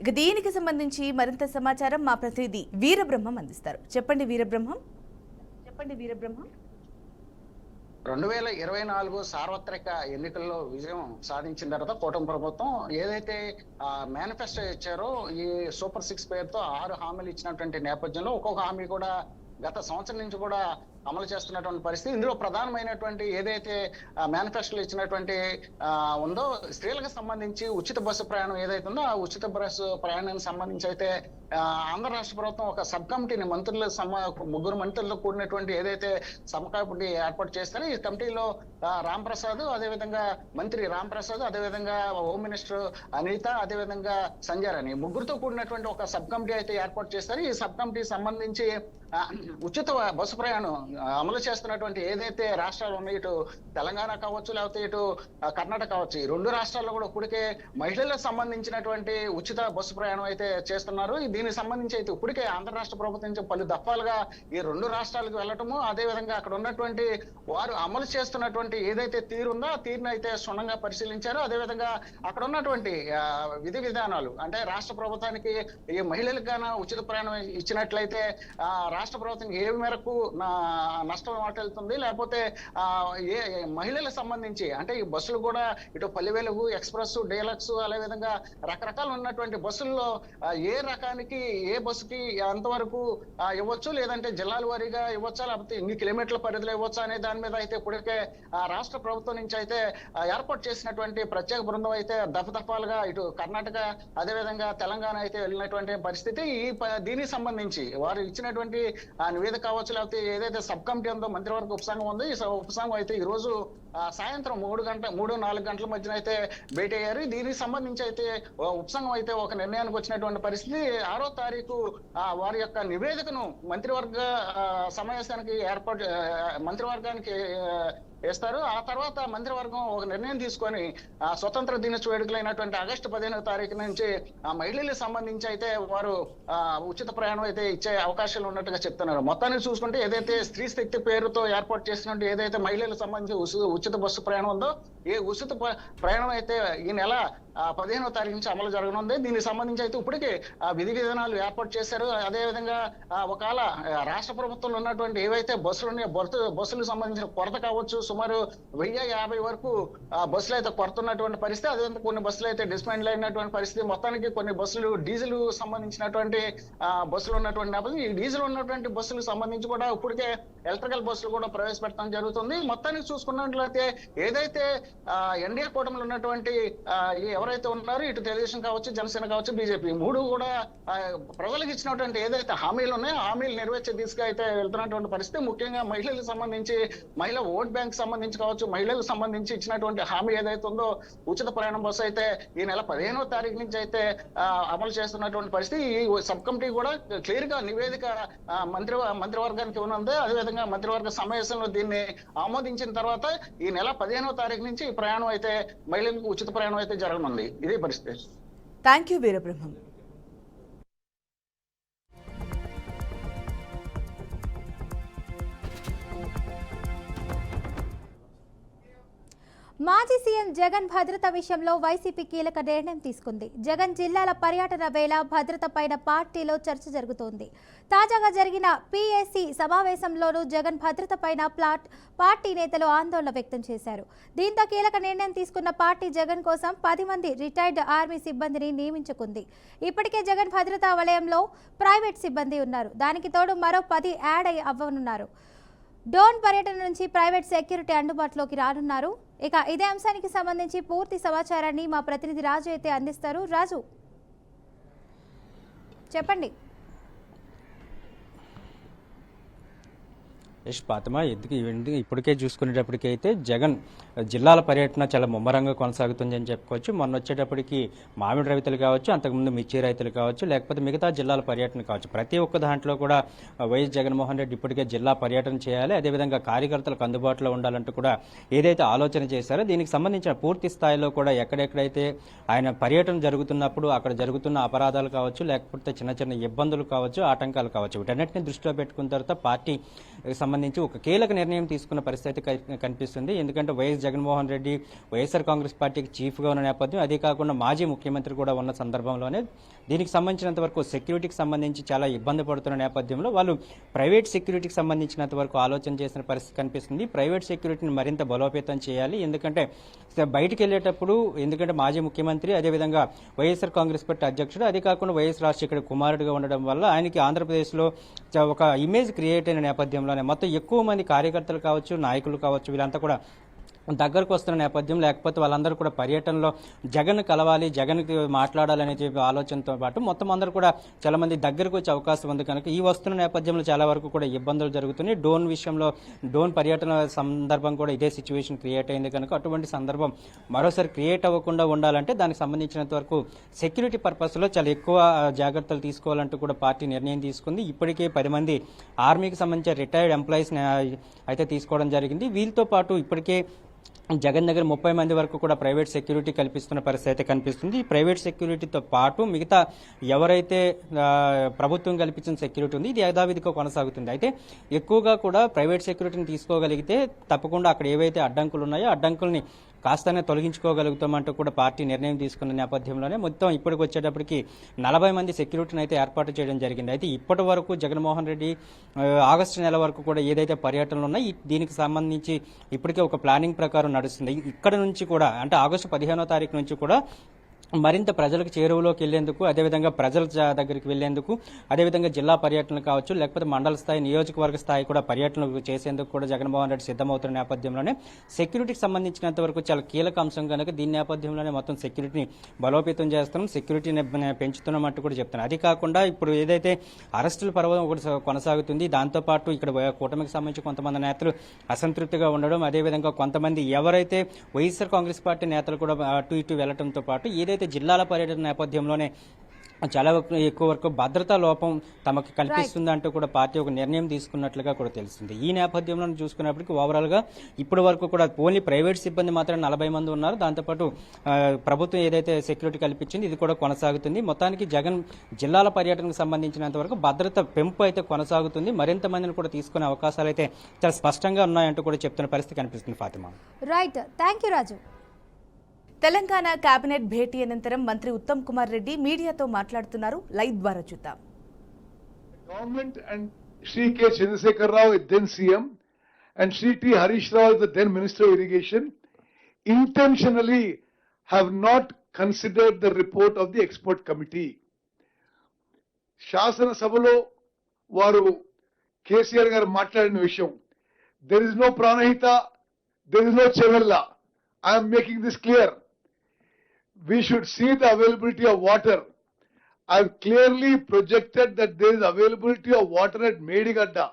ఇక దీనికి సంబంధించి మరింత సమాచారం మా ప్రతినిధి వీరబ్రహ్మం అందిస్తారు. చెప్పండి వీరబ్రహ్మం. 2024 సార్వత్రిక ఎన్నికల్లో విజయం సాధించిన తర్వాత కూటమి ప్రభుత్వం ఏదైతే మేనిఫెస్టో ఇచ్చారో ఈ సూపర్ 6 పేరుతో 6 హామీలు ఇచ్చినటువంటి నేపథ్యంలో ఒక్కొక్క హామీ కూడా గత సంవత్సరం నుంచి కూడా అమలు చేస్తున్నటువంటి పరిస్థితి. ఇందులో ప్రధానమైనటువంటి ఏదైతే మేనిఫెస్టోలో ఇచ్చినటువంటి ఉందో స్త్రీలకు సంబంధించి ఉచిత బస్సు ప్రయాణం ఏదైతే ఉందో ఆ ఉచిత బస్సు ప్రయాణానికి సంబంధించి అయితే ఆంధ్ర రాష్ట్ర ప్రభుత్వం ఒక సబ్ కమిటీని ముగ్గురు మంత్రులతో కూడినటువంటి ఏదైతే సబ్ కమిటీ ఏర్పాటు చేస్తారో ఈ కమిటీలో రామ్ ప్రసాద్, అదేవిధంగా మంత్రి రామ్ ప్రసాద్, అదేవిధంగా హోమ్ మినిస్టర్ అనిత, అదేవిధంగా సంజయ్ రాణి ముగ్గురుతో కూడినటువంటి ఒక సబ్ కమిటీ అయితే ఏర్పాటు చేస్తారు. ఈ సబ్ కమిటీ సంబంధించి ఉచిత బస్సు ప్రయాణం అమలు చేస్తున్నటువంటి ఏదైతే రాష్ట్రాలు ఉన్నాయి, ఇటు తెలంగాణ కావచ్చు లేకపోతే ఇటు కర్ణాటక కావచ్చు, ఈ రెండు రాష్ట్రాల్లో కూడా ఇప్పటికే మహిళలకు సంబంధించినటువంటి ఉచిత బస్సు ప్రయాణం అయితే చేస్తున్నారు. దీనికి సంబంధించి అయితే ఇప్పటికే ఆంధ్ర రాష్ట్ర ప్రభుత్వం నుంచి పలు దఫాలుగా ఈ రెండు రాష్ట్రాలకు వెళ్ళటము, అదేవిధంగా అక్కడ ఉన్నటువంటి వారు అమలు చేస్తున్నటువంటి ఏదైతే తీరుందో ఆ తీరును అయితే క్షుణ్ణంగా పరిశీలించారు. అదేవిధంగా అక్కడ ఉన్నటువంటి విధి విధానాలు అంటే రాష్ట్ర ప్రభుత్వానికి ఈ మహిళలకు గాన ఉచిత ప్రయాణం ఇచ్చినట్లయితే రాష్ట్ర ప్రభుత్వం ఏ మేరకు నష్టం వాటిల్తుంది, లేకపోతే ఏ మహిళలకు సంబంధించి అంటే ఈ బస్సులు కూడా ఇటు పల్లె వెలుగు, ఎక్స్ప్రెస్, డీలక్స్, అదేవిధంగా రకరకాలు ఉన్నటువంటి బస్సుల్లో ఏ రకానికి ఏ బస్సుకి ఎంతవరకు ఇవ్వచ్చు, లేదంటే జిల్లాల వారీగా ఇవ్వచ్చా, లేకపోతే ఎన్ని కిలోమీటర్ల పరిధిలో ఇవ్వచ్చా అనే దాని మీద అయితే ఇప్పటికే రాష్ట్ర ప్రభుత్వం నుంచి అయితే ఏర్పాటు చేసినటువంటి ప్రత్యేక బృందం అయితే దఫాలుగా ఇటు కర్ణాటక అదేవిధంగా తెలంగాణ అయితే వెళ్ళినటువంటి పరిస్థితి. దీనికి సంబంధించి వారు ఇచ్చినటువంటి నివేదిక కావచ్చు, లేకపోతే ఏదైతే సబ్ కమిటీ ఉందో మంత్రివర్గ ఉపసంఘం ఉందో ఈ ఉపసంఘం అయితే ఈ రోజు సాయంత్రం 3-4 గంటల మధ్యన అయితే భేటీ అయ్యారు. దీనికి సంబంధించి అయితే ఉపసంఘం అయితే ఒక నిర్ణయానికి వచ్చినటువంటి పరిస్థితి. 6వ తారీఖు వారి యొక్క నివేదికను మంత్రివర్గ సమావేశానికి మంత్రివర్గానికి వేస్తారు. ఆ తర్వాత మంత్రివర్గం ఒక నిర్ణయం తీసుకొని స్వతంత్ర దినోత్సవ వేడుకలైనటువంటి ఆగస్టు 15వ తారీఖు నుంచి మహిళలకు సంబంధించి అయితే వారు ఉచిత ప్రయాణం అయితే ఇచ్చే అవకాశాలు ఉన్నట్టుగా చెప్తున్నారు. మొత్తానికి చూసుకుంటే ఏదైతే స్త్రీ శక్తి పేరుతో ఏర్పాటు చేసినట్టు ఏదైతే మహిళలకు సంబంధించి ఉచిత బస్సు ప్రయాణం ఉందో ఏ ఉచిత ప్రయాణం అయితే ఈ నెల 15వ తారీఖు నుంచి అమలు జరగనుంది. దీనికి సంబంధించి అయితే ఇప్పటికే విధి విధానాలు ఏర్పాటు చేశారు. అదేవిధంగా ఒకవేళ రాష్ట్ర ప్రభుత్వంలో ఉన్నటువంటి ఏవైతే బస్సులు ఉన్నాయో బస్సులకు సంబంధించిన కొరత కావచ్చు, సుమారు 1050 వరకు బస్సులు అయితే కొరత ఉన్నటువంటి పరిస్థితి. అదేవిధంగా కొన్ని బస్సులు అయితే డిస్మాండిల్ అయినటువంటి పరిస్థితి. మొత్తానికి కొన్ని బస్సులు డీజిల్ సంబంధించినటువంటి బస్సులు ఉన్నటువంటి నేపథ్యం ఈ డీజిల్ ఉన్నటువంటి బస్సులకు సంబంధించి కూడా ఇప్పటికే ఎలక్ట్రికల్ బస్సులు కూడా ప్రవేశపెట్టడం జరుగుతుంది. మొత్తానికి చూసుకున్నట్లయితే ఏదైతే ఎన్డీఏ కూటమిలో ఉన్నటువంటి ఎవరైతే ఉన్నారో ఇటు తెలుగుదేశం కావచ్చు, జనసేన కావచ్చు, బీజేపీ మూడు కూడా ప్రజలకు ఇచ్చినటువంటి ఏదైతే హామీలు ఉన్నాయో హామీలు నెరవేర్చే దిశగా అయితే వెళ్తున్నటువంటి పరిస్థితి. ముఖ్యంగా మహిళలకు సంబంధించి మహిళా ఓట్ బ్యాంక్ సంబంధించి కావచ్చు, మహిళలకు సంబంధించి ఇచ్చినటువంటి హామీ ఏదైతే ఉందో ఉచిత ప్రయాణం బస్సు అయితే ఈ నెల 15వ తారీఖు నుంచి అయితే అమలు చేస్తున్నటువంటి పరిస్థితి. ఈ సబ్ కమిటీ కూడా క్లియర్ గా నివేదిక మంత్రివర్గానికి ఉన్నది. అదేవిధంగా మంత్రివర్గ సమావేశంలో దీన్ని ఆమోదించిన తర్వాత ఈ నెల 15వ తారీఖు నుంచి ఈ ప్రయాణం అయితే మహిళలకు ఉచిత ప్రయాణం అయితే జరగనుంది. ఇదే పరిస్థితి. Thank you Veerabrahmam. మాజీ సీఎం జగన్ భద్రత విషయంలో వైసీపీ కీలక నిర్ణయం తీసుకుంది. జగన్ జిల్లాల పర్యటన వేళ భద్రతపైన పార్టీలో చర్చ జరుగుతోంది. తాజాగా జరిగిన పీఏసీ సమావేశంలోనూ జగన్ భద్రతపైన పార్టీ నేతలు ఆందోళన వ్యక్తం చేశారు. దీంతో కీలక నిర్ణయం తీసుకున్న పార్టీ జగన్ కోసం 10 మంది రిటైర్డ్ ఆర్మీ సిబ్బందిని నియమించుకుంది. ఇప్పటికే జగన్ భద్రతా వలయంలో ప్రైవేట్ సిబ్బంది ఉన్నారు. దానికి తోడు మరో 10 యాడ్ అవ్వనున్నారు. డ్రోన్ పర్యటన నుంచి ప్రైవేట్ సెక్యూరిటీ అందుబాటులోకి రానున్నారు. ఇక ఇదే అంశానికి సంబంధించి పూర్తి సమాచారాన్ని మా ప్రతినిధి రాజు అయితే అందిస్తారు. రాజు చెప్పండి. ఫాతిమా, ఇప్పటికే చూసుకునేటప్పటికైతే జగన్ జిల్లాల పర్యటన చాలా ముమ్మరంగా కొనసాగుతుంది అని చెప్పుకోవచ్చు. మొన్న వచ్చేటప్పటికి మామిడి రైతులు కావచ్చు, అంతకుముందు మిర్చి రైతులు కావచ్చు, లేకపోతే మిగతా జిల్లాల పర్యటన కావచ్చు, ప్రతి ఒక్క దాంట్లో కూడా వైఎస్ జగన్మోహన్ రెడ్డి ఇప్పటికే జిల్లా పర్యటన చేయాలి, అదేవిధంగా కార్యకర్తలకు అందుబాటులో ఉండాలంటూ కూడా ఏదైతే ఆలోచన చేశారో దీనికి సంబంధించిన పూర్తి స్థాయిలో కూడా ఎక్కడెక్కడైతే ఆయన పర్యటన జరుగుతున్నప్పుడు అక్కడ జరుగుతున్న అపరాధాలు కావచ్చు, లేకపోతే చిన్న చిన్న ఇబ్బందులు కావచ్చు, ఆటంకాలు కావచ్చు, వీటన్నిటిని దృష్టిలో పెట్టుకున్న తర్వాత పార్టీ సంబంధించి ఒక కీలక నిర్ణయం తీసుకున్న పరిస్థితి కనిపిస్తుంది. ఎందుకంటే వైఎస్ జగన్మోహన్ రెడ్డి వైఎస్ఆర్ కాంగ్రెస్ పార్టీకి చీఫ్గా ఉన్న నేపథ్యం, అదే కాకుండా మాజీ ముఖ్యమంత్రి కూడా ఉన్న సందర్భంలోనే దీనికి సంబంధించినంత వరకు సెక్యూరిటీకి సంబంధించి చాలా ఇబ్బంది పడుతున్న నేపథ్యంలో వాళ్ళు ప్రైవేట్ సెక్యూరిటీకి సంబంధించినంత వరకు ఆలోచన చేసిన పరిస్థితి కనిపిస్తుంది. ప్రైవేట్ సెక్యూరిటీని మరింత బలోపేతం చేయాలి. ఎందుకంటే బయటికి వెళ్ళేటప్పుడు, ఎందుకంటే మాజీ ముఖ్యమంత్రి, అదేవిధంగా వైఎస్ఆర్ కాంగ్రెస్ పార్టీ అధ్యక్షుడు, అది కాకుండా వైఎస్ రాజశేఖర్ కుమారుడిగా ఉండడం వల్ల ఆయనకి ఆంధ్రప్రదేశ్లో ఒక ఇమేజ్ క్రియేట్ అయిన నేపథ్యంలోనే మొత్తం ఎక్కువ మంది కార్యకర్తలు కావచ్చు, నాయకులు కావచ్చు, వీళ్ళంతా కూడా దగ్గరకు వస్తున్న నేపథ్యం, లేకపోతే వాళ్ళందరూ కూడా పర్యటనలో జగన్ కలవాలి, జగన్కి మాట్లాడాలనే చెప్పి ఆలోచనతో పాటు మొత్తం అందరూ కూడా చాలా మంది దగ్గరకు వచ్చే అవకాశం ఉంది. కనుక ఈ వస్తున్న నేపథ్యంలో చాలా వరకు కూడా ఇబ్బందులు జరుగుతున్నాయి. డ్రోన్ విషయంలో, డ్రోన్ పర్యటన సందర్భం కూడా ఇదే సిచ్యువేషన్ క్రియేట్ అయింది. కనుక అటువంటి సందర్భం మరోసారి క్రియేట్ అవ్వకుండా ఉండాలంటే దానికి సంబంధించినంత వరకు సెక్యూరిటీ పర్పస్లో చాలా ఎక్కువ జాగ్రత్తలు తీసుకోవాలంటూ కూడా పార్టీ నిర్ణయం తీసుకుంది. ఇప్పటికే 10 మంది ఆర్మీకి సంబంధించిన రిటైర్డ్ ఎంప్లాయీస్ అయితే తీసుకోవడం జరిగింది. వీళ్ళతో పాటు ఇప్పటికే జగన్ దగ్గర 30 మంది వరకు కూడా ప్రైవేట్ సెక్యూరిటీ కల్పిస్తున్న పరిస్థితి అయితే కనిపిస్తుంది. ఈ ప్రైవేట్ సెక్యూరిటీతో పాటు మిగతా ఎవరైతే ప్రభుత్వం కల్పించిన సెక్యూరిటీ ఉంది, ఇది యథావిధిగా కొనసాగుతుంది. అయితే ఎక్కువగా కూడా ప్రైవేట్ సెక్యూరిటీని తీసుకోగలిగితే తప్పకుండా అక్కడ ఏవైతే అడ్డంకులు ఉన్నాయో అడ్డంకుల్ని కాస్తనే తొలగించుకోగలుగుతామంటూ కూడా పార్టీ నిర్ణయం తీసుకున్న నేపథ్యంలోనే మొత్తం ఇప్పటికి వచ్చేటప్పటికి 40 మంది సెక్యూరిటీని అయితే ఏర్పాటు చేయడం జరిగింది. అయితే ఇప్పటి వరకు జగన్మోహన్ రెడ్డి ఆగస్టు నెల వరకు కూడా ఏదైతే పర్యటనలు ఉన్నాయో దీనికి సంబంధించి ఇప్పటికే ఒక ప్లానింగ్ ప్రకారం నడుస్తుంది. ఇక్కడ నుంచి కూడా అంటే ఆగస్టు 15వ తారీఖు నుంచి కూడా మరింత ప్రజలకు చేరువలోకి వెళ్లేందుకు, అదేవిధంగా ప్రజల దగ్గరికి వెళ్లేందుకు, అదేవిధంగా జిల్లా పర్యటనలు కావచ్చు, లేకపోతే మండల స్థాయి, నియోజకవర్గ స్థాయి కూడా పర్యటనలు చేసేందుకు కూడా జగన్మోహన్ రెడ్డి సిద్ధమవుతున్న నేపథ్యంలోనే సెక్యూరిటీకి సంబంధించినంత వరకు చాలా కీలక అంశం కనుక దీని నేపథ్యంలోనే మొత్తం సెక్యూరిటీని బలోపేతం చేస్తున్నాం, సెక్యూరిటీని పెంచుతున్నాం అంటూ కూడా చెప్తున్నారు. అది కాకుండా ఇప్పుడు ఏదైతే అరెస్టుల పర్వం ఒకటి కొనసాగుతుంది, దాంతోపాటు ఇక్కడ కూటమికి సంబంధించి కొంతమంది నేతలు అసంతృప్తిగా ఉండడం, అదేవిధంగా కొంతమంది ఎవరైతే వైఎస్ఆర్ కాంగ్రెస్ పార్టీ నేతలు కూడా అటు ఇటు వెళ్లడంతో పాటు ఏదైతే జిల్లాల పర్యటన నేపథ్యంలోనే చాలా ఎక్కువ వరకు భద్రతా లోపం తమకు కల్పిస్తుందంటూ కూడా పార్టీ ఒక నిర్ణయం తీసుకున్నట్లుగా కూడా తెలుస్తుంది. ఈ నేపథ్యంలో చూసుకున్నప్పటికీ ఓవరాల్ గా ఇప్పటి వరకు కూడా ఓన్లీ ప్రైవేట్ సిబ్బంది మాత్రం 40 మంది ఉన్నారు. దాంతోపాటు ప్రభుత్వం ఏదైతే సెక్యూరిటీ కల్పించింది ఇది కూడా కొనసాగుతుంది. మొత్తానికి జగన్ జిల్లాల పర్యటనకు సంబంధించినంత వరకు భద్రత పెంపు అయితే కొనసాగుతుంది. మరింత మందిని కూడా తీసుకునే అవకాశాలు అయితే చాలా స్పష్టంగా ఉన్నాయంటూ కూడా చెప్తున్న పరిస్థితి కనిపిస్తుంది. Fatima. Right, thank you Raju. Telangana cabinet భేటీ అనంతరం మంత్రి ఉత్తమ్ కుమార్ రెడ్డి మీడియాతో మాట్లాడుతున్నారు. లైవ్ ద్వారా చూద్దాం. Government and Shri K. Chandrasekhar Rao, then CM, and Shri T. Harish Rao, the then Minister of Irrigation, intentionally have not considered the report of the expert committee. Shasana Sabalo varu KCR garu maatladina vishayam, there is no Pranahita, there is no Chevella. I am making this clear. We should see the availability of water. I have clearly projected that there is availability of water at Medigadda.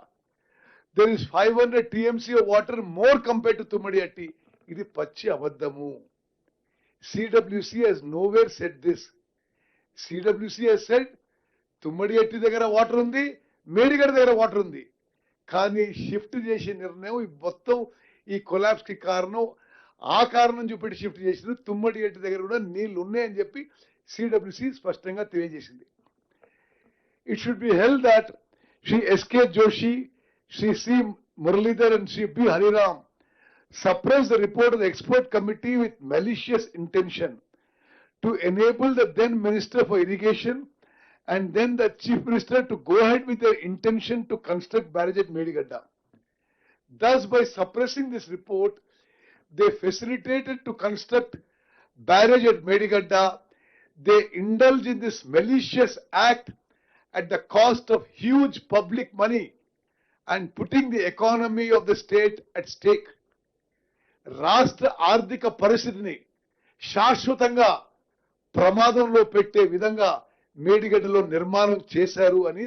There is 500 TMC of water more compared to Tummadiyatti. Idi pachi abaddamu. CWC has nowhere said this. CWC has said Tummadiyatti దగ్గర water ఉంది, మేడిగడ్డ దగ్గర water ఉంది. కానీ shift చేసే నిర్ణయం మొత్తం ఈ collapse కి కారణం, ఆ కారణం చూపెట్టి షిఫ్ట్ చేసింది. తుమ్మడిగడ్డ దగ్గర కూడా నీళ్లు ఉన్నాయని చెప్పి సిడబ్ల్యూసి స్పష్టంగా తెలియజేసింది. It should be held that Shri S K Joshi, Shri C Muralidhar and Shri B Hariram suppress the report of the expert committee with malicious intention to enable the then Minister for Irrigation and then the Chief Minister to go ahead with their intention to construct barrage at Medigadda. Thus, by suppressing this report, they facilitated to construct barrage at Medigadda. They indulge in this malicious act at the cost of huge public money and putting the economy of the state at stake. రాష్ట్ర ఆర్థిక పరిస్థితిని శాశ్వతంగా ప్రమాదంలో పెట్టే విధంగా మేడిగడ్డలో నిర్మాణం చేశారు అని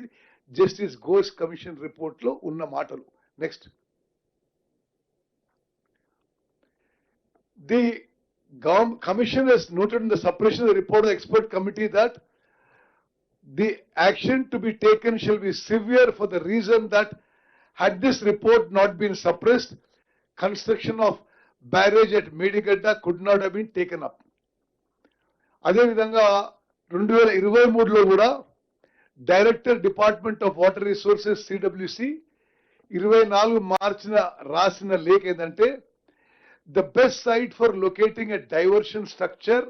జస్టిస్ ఘోష్ కమిషన్ రిపోర్ట్ లో ఉన్న మాటలు. Next, the commission has noted in the suppression of the report of the expert committee that the action to be taken shall be severe for the reason that had this report not been suppressed, construction of barrage at Medigadda could not have been taken up. అదే విధంగా 2023లో కూడా director department of water resources CWC 24 మార్చిన రాసిన లేఖ ఏంటంటే, the best site for locating a diversion structure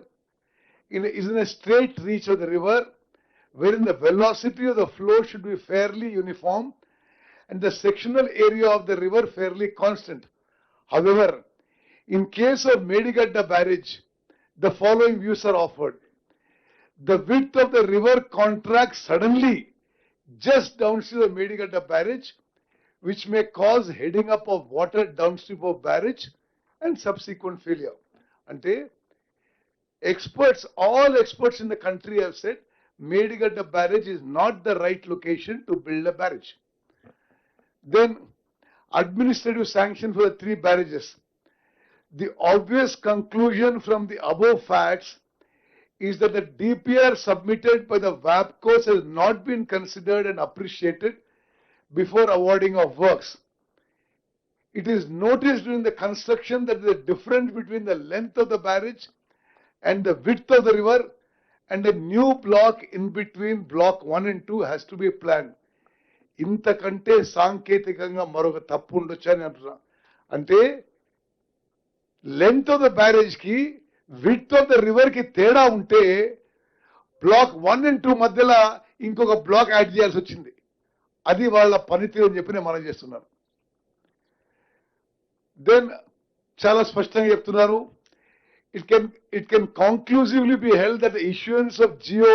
is in a straight reach of the river, wherein the velocity of the flow should be fairly uniform and the sectional area of the river fairly constant. However, In case of Medigadda barrage, the following views are offered. The width of the river contracts suddenly just downstream of Medigadda barrage, which may cause heading up of water downstream of barrage and subsequent failure. Ante experts, all experts in the country have said Medigadda barrage is not the right location to build a barrage. Then administrative sanction for the 3 barrages. The obvious conclusion from the above facts is that the DPR submitted by the WAPCOs has not been considered and appreciated before awarding of works. It is noticed during the construction that the difference between the length of the barrage and the width of the river and a new block in between block 1 and 2 has to be planned. ఇంతకంటే సాంకేతికంగా మరొక తప్పు ఉండొచ్చు అని అంటున్నా. అంటే length of the barrage కి width of the river కి తేడా ఉంటే బ్లాక్ 1 and 2 మధ్యలో ఇంకొక బ్లాక్ యాడ్ చేయాల్సి వచ్చింది. అది వాళ్ళ పనితీరు అని చెప్పి నేను మనం చేస్తున్నాను. దెన్ చాలా స్పష్టంగా చెప్తున్నారు. It can conclusively be held that the issuance of GO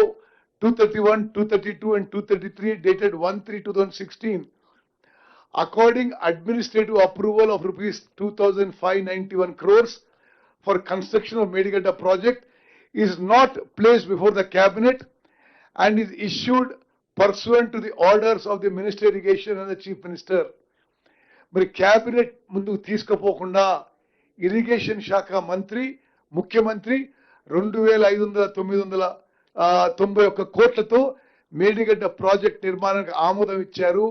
231, 232 and 233 dated 1/3/2016 according administrative approval of rupees 2,591 crores for construction of Medigadda project is not placed before the cabinet and is issued pursuant to the orders of the Minister of Irrigation and the Chief Minister. మరి cabinet ముందుకు తీసుకుపోకుండా irrigation శాఖ మంత్రి ముఖ్యమంత్రి 2,591 కోట్లతో Medigadda project నిర్మాణానికి ఆమోదం ఇచ్చారు.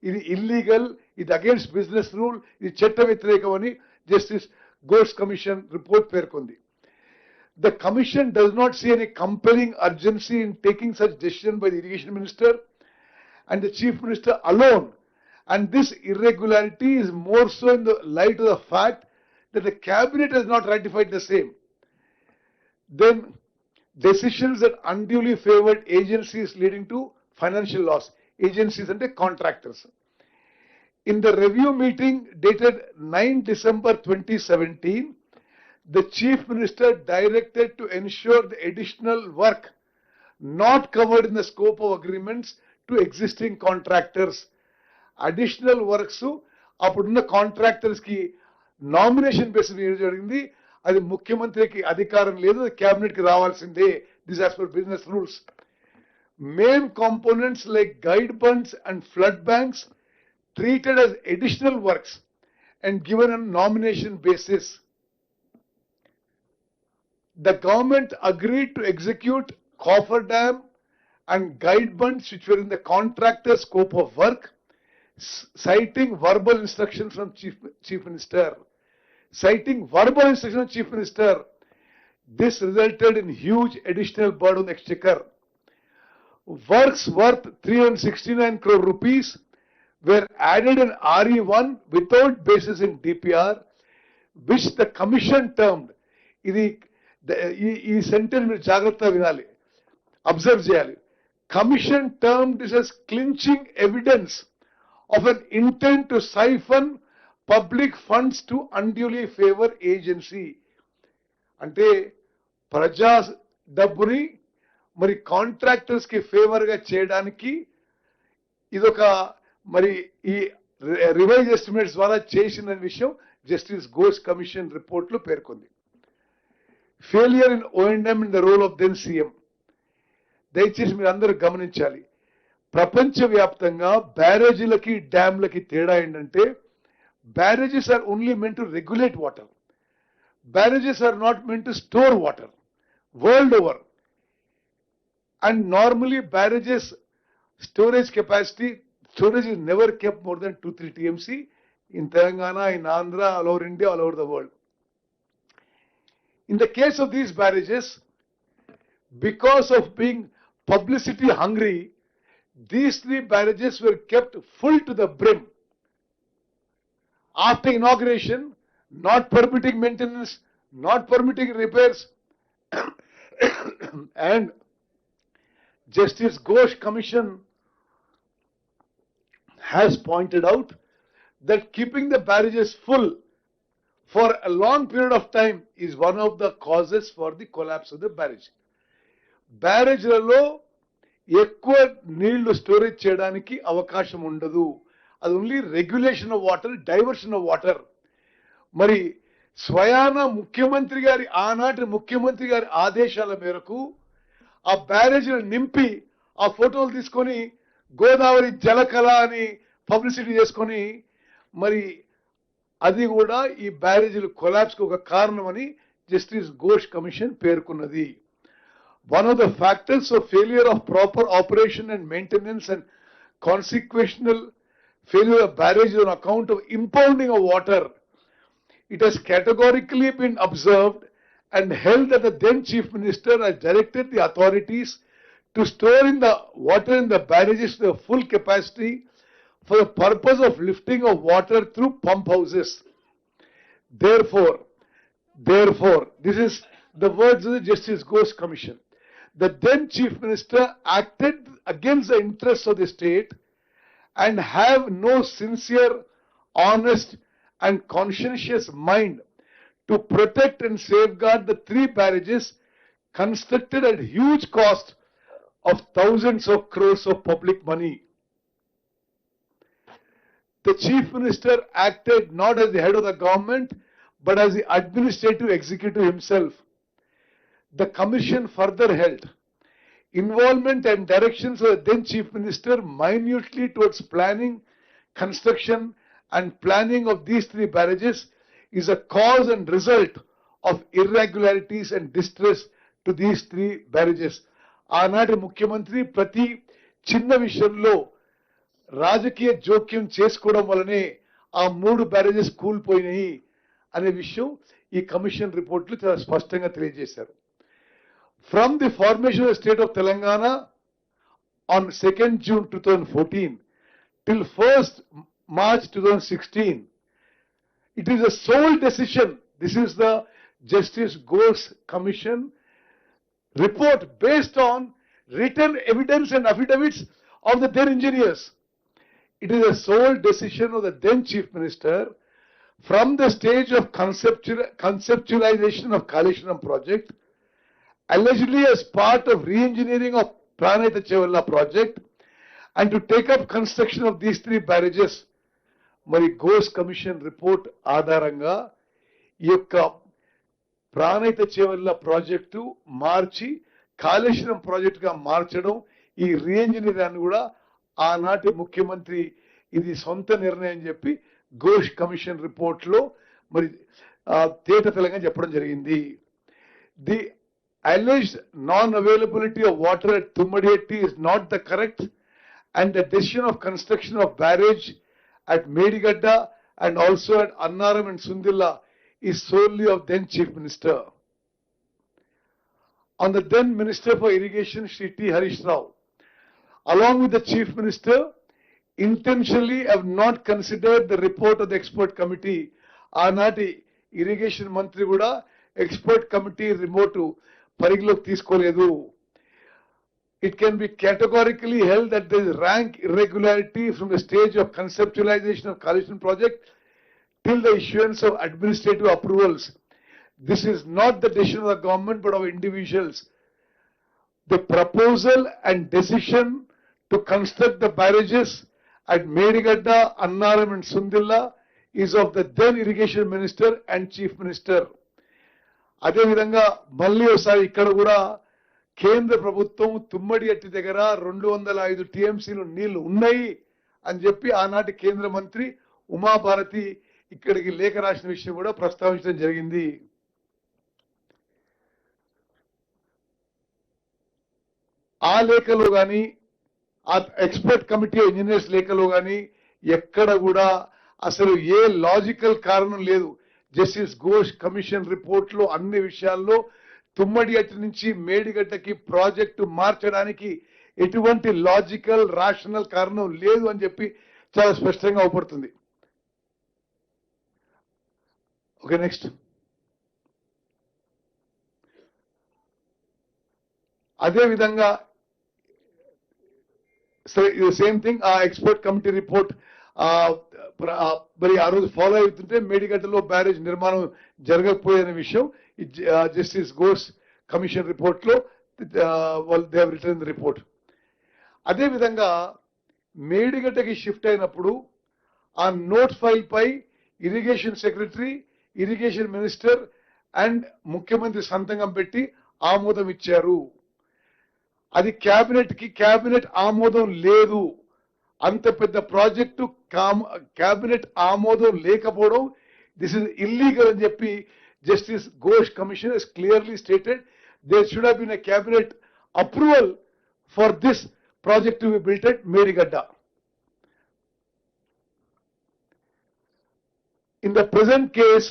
ఇది ఇల్లీగల్, ఇది అగేన్స్ట్ బిజినెస్ రూల్, ఇది చట్ట వ్యతిరేకమని జస్టిస్ ఘోష్ కమిషన్ రిపోర్ట్ పేర్కొంది. The commission does not see any compelling urgency in taking such decision by the irrigation minister and the chief minister alone, and this irregularity is more so in the light of the fact that the cabinet has not ratified the same. Then decisions that unduly favored agencies leading to financial loss. Agencies and contractors. In the review meeting dated 9 December 2017, the chief minister directed to ensure the additional work not covered in the scope of agreements to existing contractors. Additional works అప్పుడున్న contractors కి nomination basis మీద జరిగింది. అది ముఖ్యమంత్రికి అధికారం లేదు, cabinet కి రావాల్సిందే. This as per business rules. Main components like guide bunds and flood banks treated as additional works and given a nomination basis. The government agreed to execute coffer dam and guide bunds which were in the contractor's scope of work, citing verbal instructions from Chief Minister. Citing verbal instructions from Chief Minister, this resulted in huge additional burden on the exchequer. Works worth 369 crore rupees were added in RE1 without basis in DPR, which the commission termed, ఈ sentence మీరు జాగ్రత్తగా వినాలి, observe చేయాలి. Commission termed this as clinching evidence of an intent to siphon public funds to unduly favor agency. అంటే ప్రజా డబ్బుని మరి contractors కి ఫేవర్ గా చేయడానికి ఇదొక మరి ఈ రివైజ్ ఎస్టిమేట్స్ ద్వారా చేసిన విషయం జస్టిస్ ఘోష్ కమిషన్ రిపోర్ట్ లో పేర్కొంది. Failure in O&M in the role of then CM. దయచేసి మీరు అందరూ గమనించాలి, ప్రపంచవ్యాప్తంగా బ్యారేజీలకి డ్యామ్లకి తేడా ఏంటంటే barrages are only meant to regulate water. Barrages are not meant to store water world over. And normally barrages storage capacity is never kept more than 2-3 TMC in Telangana, in Andhra, all over India, all over the world. In the case of these barrages, because of being publicity hungry, these 3 barrages were kept full to the brim. After inauguration, not permitting maintenance, not permitting repairs, and Justice Ghosh Commission has pointed out that keeping the barrages full for a long period of time is one of the causes for the collapse of the barrage. బ్యారేజ్లలో ఎక్కువ నీళ్లు storage చేయడానికి అవకాశం ఉండదు. అది only regulation of water, diversion of water. మరి స్వయాన ముఖ్యమంత్రి గారి ఆనాటి ముఖ్యమంత్రి గారి ఆదేశాల మేరకు ఆ బ్యారేజ్లు నింపి ఆ ఫోటోలు తీసుకొని గోదావరి జలకళ అని పబ్లిసిటీ చేసుకొని మరి అది కూడా ఈ బ్యారేజీలు కొలాప్స్కి ఒక కారణమని జస్టిస్ ఘోష్ కమిషన్ పేర్కొన్నది. One of the factors of failure of proper operation and maintenance and consequential failure of barrage on account of impounding of water, it has categorically been observed and held that the then Chief Minister has directed the authorities to store in the water in the barrages to the full capacity for the purpose of lifting of water through pump houses. Therefore, this is the words of the Justice Ghosh Commission. The then Chief Minister acted against the interests of the state and have no sincere, honest and conscientious mind to protect and safeguard the 3 barrages constructed at huge cost of thousands of crores of public money. The Chief Minister acted not as the head of the government but as the administrative executive himself. The commission further held involvement and directions of the then Chief Minister minutely towards planning, construction and planning of these 3 barrages is a cause and result of irregularities and distress to these 3 barrages. ఆనాటి ముఖ్యమంత్రి ప్రతి చిన్న విషయంలో రాజకీయ జోక్యం చేసుకోవడం వల్లనే ఆ 3 బ్యారేజెస్ కూలిపోయినాయి అనే విషయం ఈ కమిషన్ రిపోర్ట్లు చాలా స్పష్టంగా తెలియజేశారు. From the formation of the state of Telangana on 2nd June 2014 till 1st March 2016, it is a sole decision. This is the Justice Ghosh Commission report based on written evidence and affidavits of the then engineers. It is a sole decision of the then Chief Minister from the stage of conceptualization of Kaleshwaram project, allegedly as part of re-engineering of Pranayita Chevalla project, and to take up construction of these 3 barrages. మరి Ghosh commission report ఆధారంగా ఈ యొక్క Pranahita Chevella project మార్చి కాళేశ్వరం ప్రాజెక్టుగా మార్చడం, ఈ రీఎంజినీరింగ్ కూడా ఆనాటి ముఖ్యమంత్రి ఇది సొంత నిర్ణయం చెప్పి ఘోష్ కమిషన్ రిపోర్ట్లో మరి తేట తెలంగాణ చెప్పడం జరిగింది. The alleged non-availability of water at Tummadiyetti is not the correct, and the decision of construction of barrage at Medigadda and also at Annaram and Sundilla is solely of then Chief Minister. On the then Minister for Irrigation, Shri T. Harish Rao, along with the Chief Minister, intentionally have not considered the report of the expert committee. Aanati irrigation mantri kuda expert committee remote పరిగణలోకి తీసుకోలేదు. It can be categorically held that there is rank irregularity from the stage of conceptualization of Kaleshwaram project till the issuance of administrative approvals. This is not the decision of the government but of individuals. The proposal and decision to construct the barrages at Medigadda, Annaram and Sundilla is of the then irrigation minister and chief minister. అదేవిధంగా మళ్ళీ ఒకసారి ఇక్కడ కూడా కేంద్ర ప్రభుత్వం తుమ్మడియట్టి దగ్గర 205 టీఎంసీలు నీళ్లు ఉన్నాయి అని చెప్పి ఆనాటి కేంద్ర మంత్రి ఉమాభారతి ఇక్కడికి లేఖ రాసిన విషయం కూడా ప్రస్తావించడం జరిగింది. ఆ లేఖలో కానీ ఆ ఎక్స్పర్ట్ కమిటీ ఇంజనీర్స్ లేఖలో కానీ ఎక్కడ కూడా అసలు ఏ లాజికల్ కారణం లేదు. జస్టిస్ ఘోష్ కమిషన్ రిపోర్ట్ లో అన్ని విషయాల్లో తుమ్మడియట్టి నుంచి మేడిగడ్డకి ప్రాజెక్టు మార్చడానికి ఎటువంటి లాజికల్ రాషనల్ కారణం లేదు అని చెప్పి చాలా స్పష్టంగా అవుపడుతుంది. Okay, next. అదే విధంగా సేమ్ థింగ్ ఆ ఎక్స్పర్ట్ కమిటీ రిపోర్ట్ మరి ఆ రోజు ఫాలో అవుతుంటే మేడిగడ్డలో బ్యారేజ్ నిర్మాణం జరగకపోయే విషయం జస్టిస్ ఘోష్ కమిషన్ రిపోర్ట్ లో వాళ్ళు they have written the report. అదే విధంగా మేడిగడ్డకి షిఫ్ట్ అయినప్పుడు ఆ నోట్ ఫైల్ పై irrigation secretary, irrigation minister and ముఖ్యమంత్రి సంతకం పెట్టి ఆమోదం ఇచ్చారు. అది క్యాబినెట్ ఆమోదం లేదు. అంత పెద్ద ప్రాజెక్టు క్యాబినెట్ ఆమోదం లేకపోవడం దిస్ ఇస్ ఇల్లీగల్ అని చెప్పి justice Ghosh commission has clearly stated there should have been a cabinet approval for this project to be built at Merigadda. In the present case,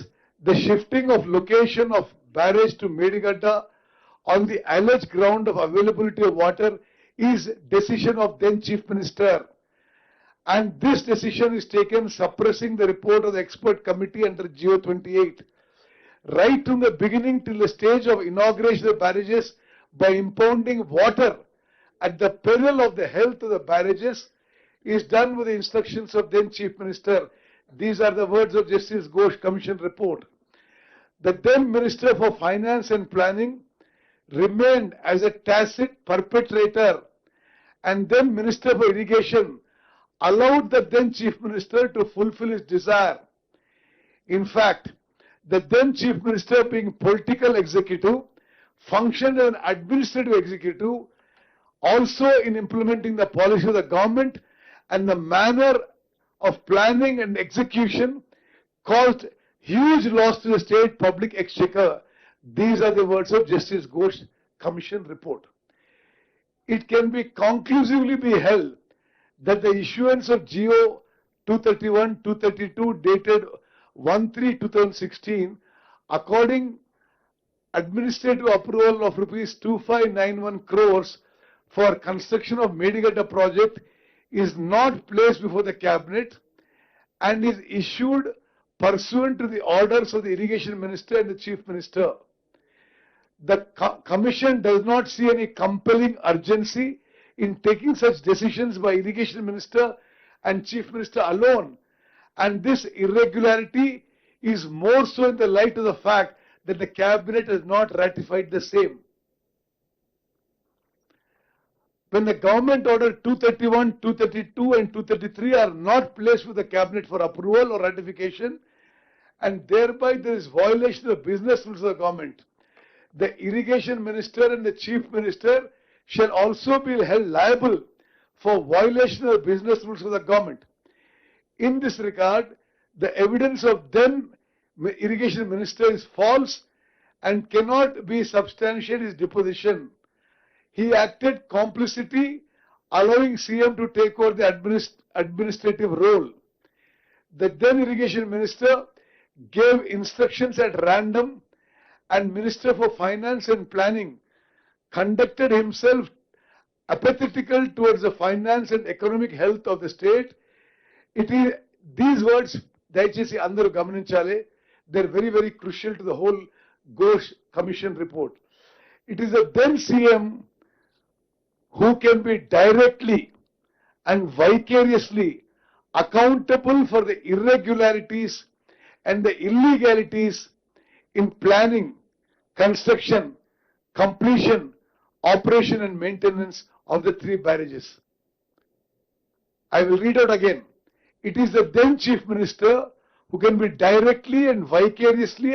the shifting of location of barrage to Merigadda on the alleged ground of availability of water is decision of then Chief Minister. And this decision is taken suppressing the report of the expert committee under GO 28. Right from the beginning till the stage of inauguration of barrages by impounding water at the peril of the health of the barrages is done with the instructions of then Chief Minister. These are the words of Justice Ghosh Commission report. The then Minister for Finance and Planning remained as a tacit perpetrator, and then Minister for Irrigation allowed the then Chief Minister to fulfill his desire. In fact, the then Chief Minister, being political executive, functioned as an administrative executive also in implementing the policy of the government, and the manner of planning and execution caused huge loss to the state public exchequer. These are the words of Justice Ghosh Commission report. It can be conclusively be held that the issuance of GO 231-232 dated 1/3/2016 according administrative approval of rupees 2591 crores for construction of Medigadda project is not placed before the cabinet and is issued pursuant to the orders of the irrigation minister and the chief minister. The commission does not see any compelling urgency in taking such decisions by irrigation minister and chief minister alone, and this irregularity is more so in the light of the fact that the cabinet has not ratified the same. When the government order 231, 232 and 233 are not placed with the cabinet for approval or ratification, and thereby there is violation of the business rules of the government, the irrigation minister and the chief minister shall also be held liable for violation of the business rules of the government. In this regard, the evidence of then irrigation minister is false and cannot be substantiated his deposition. He acted complicity, allowing CM to take over the administrative role. The then irrigation minister gave instructions at random, and Minister for Finance and Planning conducted himself apathetical towards the finance and economic health of the state. It is these words, దయచేసి అందరూ గమనించాలి. They're very, very crucial to the whole Ghosh Commission report. It is the then CM who can be directly and vicariously accountable for the irregularities and the illegalities in planning, construction, completion, operation and maintenance of the 3 barrages. I will read out again. It is the then Chief Minister who can be directly and vicariously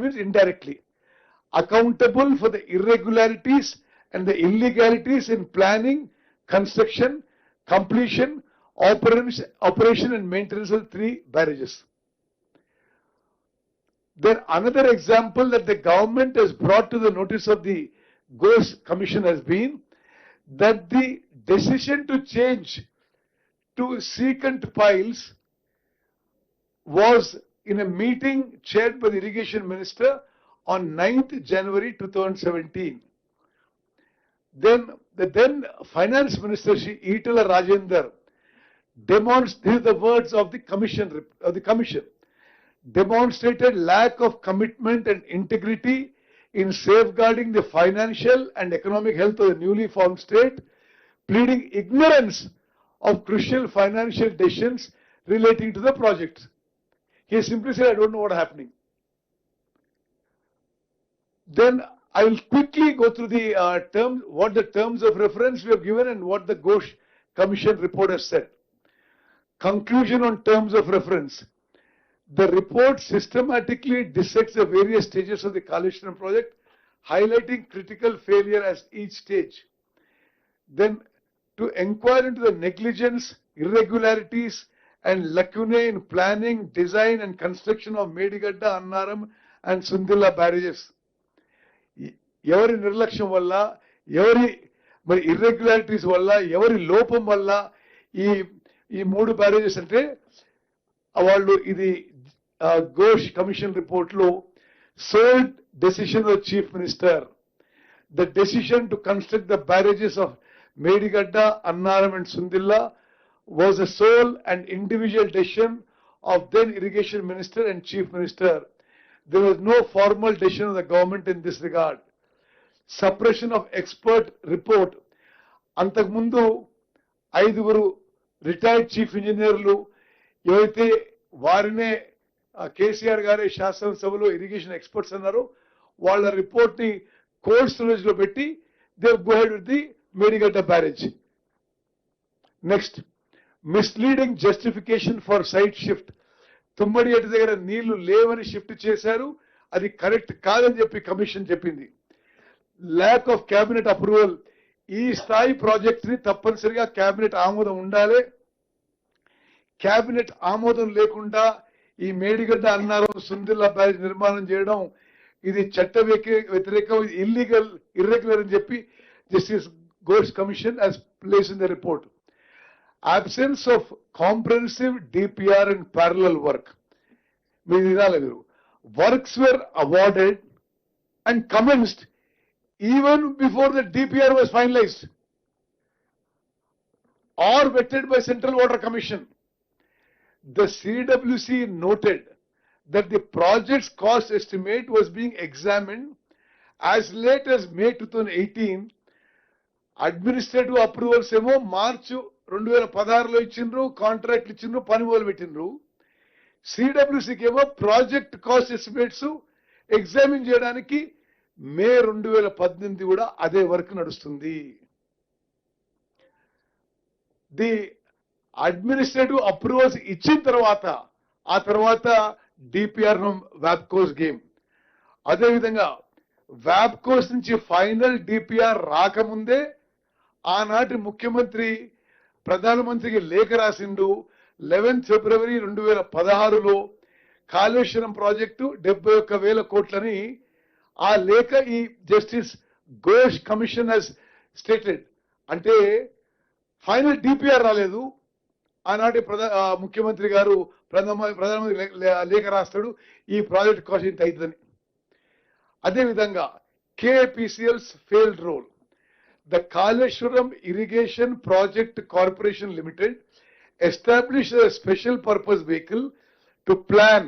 means indirectly, accountable for the irregularities and the illegalities in planning, construction, completion, operation and maintenance of 3 barrages. Then another example that the government has brought to the notice of the Ghosh Commission has been that the decision to change to secant piles was in a meeting chaired by the irrigation minister on 9th January 2017. Then the then finance minister, Shri Itala Rajender, demonstrated the words of the commission, demonstrated lack of commitment and integrity in safeguarding the financial and economic health of the newly formed state, pleading ignorance of crucial financial decisions relating to the project. He simply said, I don't know what happening. Then I will quickly go through the terms, what the terms of reference we have given and what the Ghosh Commission report has said. Conclusion on terms of reference. The report systematically dissects the various stages of the Kaleshwaram project, highlighting critical failure as each stage. Then to inquire into the negligence, irregularities and lacunae in planning, design and construction of Medigadda, Annaram and Sundilla barrages. ఎవరి నిర్లక్ష్యం వల్ల, ఎవరి మరి irregularities వల్ల, ఎవరి లోపం వల్ల ఈ మూడు బ్యారేజెస్ అంటే వాళ్ళు ఇది ఘోష్ కమిషన్ రిపోర్ట్ లో sole decision of Chief Minister. The decision to construct the barrages of Medigadda, Annaram and Sundilla was a sole and individual decision of then Irrigation Minister and Chief Minister. There was no formal decision of the government in this regard. Suppression of expert report. అంతకుముందు 5 retired chief ఇంజనీర్లు ఎవరైతే వారినే కేసీఆర్ గారే శాసనసభలో irrigation experts అన్నారు, వాళ్ళ report ని cold storage లో పెట్టి they go ahead with the Medigadda barrage. Next, misleading justification for site shift. Tummidihatti దగ్గర నీళ్లు లేవని షిఫ్ట్ చేశారు, అది కరెక్ట్ కాదని చెప్పి కమిషన్ చెప్పింది. Lack of cabinet approval. ఈ స్థాయి ప్రాజెక్ట్ ని తప్పనిసరిగా క్యాబినెట్ ఆమోదం ఉండాలి. క్యాబినెట్ ఆమోదం లేకుండా ఈ మేడిగడ్డ, అన్నారం, సుందిల్లా బ్యారేజ్ నిర్మాణం చేయడం ఇది చట్ట వ్యతిరేకం, ఇల్లీగల్, ఇర్రెగ్యులర్ అని చెప్పి justice Ghosh commission has placed in the report. Absence of comprehensive DPR and parallel work. మీరు వినాలి, మీరు works were awarded and commenced even before the DPR was finalized or vetted by Central Water Commission. The CWC noted that the project's cost estimate was being examined as late as May 2018. Administrative approvals ఏమో మార్చి 2016లో ఇచ్చిండ్రు, కాంట్రాక్ట్లు ఇచ్చిండ్రు, పని మొదలు పెట్టిండ్రు. సిడబ్ల్యూసీకి ఏమో project cost estimates examine చేయడానికి మే 2018 కూడా అదే వర్క్ నడుస్తుంది. ది అడ్మినిస్ట్రేటివ్ అప్రూవల్స్ ఇచ్చిన తర్వాత ఆ తర్వాత డిపిఆర్ వ్యాప్కోస్ గేమ్. అదేవిధంగా వ్యాప్కోస్ నుంచి ఫైనల్ డిపిఆర్ రాకముందే ఆనాటి ముఖ్యమంత్రి ప్రధానమంత్రికి లేఖ రాసిండు. 11 ఫిబ్రవరి 2016లో కాళేశ్వరం ప్రాజెక్టు 71,000 కోట్లని ఆ లేఖ ఈ justice Ghosh commission has stated. అంటే ఫైనల్ డిపిఆర్ రాలేదు, ఆనాటి ముఖ్యమంత్రి గారు ప్రధానమంత్రి లేఖ రాస్తాడు, ఈ ప్రాజెక్ట్ కాస్ట్ ఇంత అవుతుందని. అదేవిధంగా KPCL's failed role. The Kaleshwaram Irrigation Project Corporation Limited established a special purpose vehicle to plan,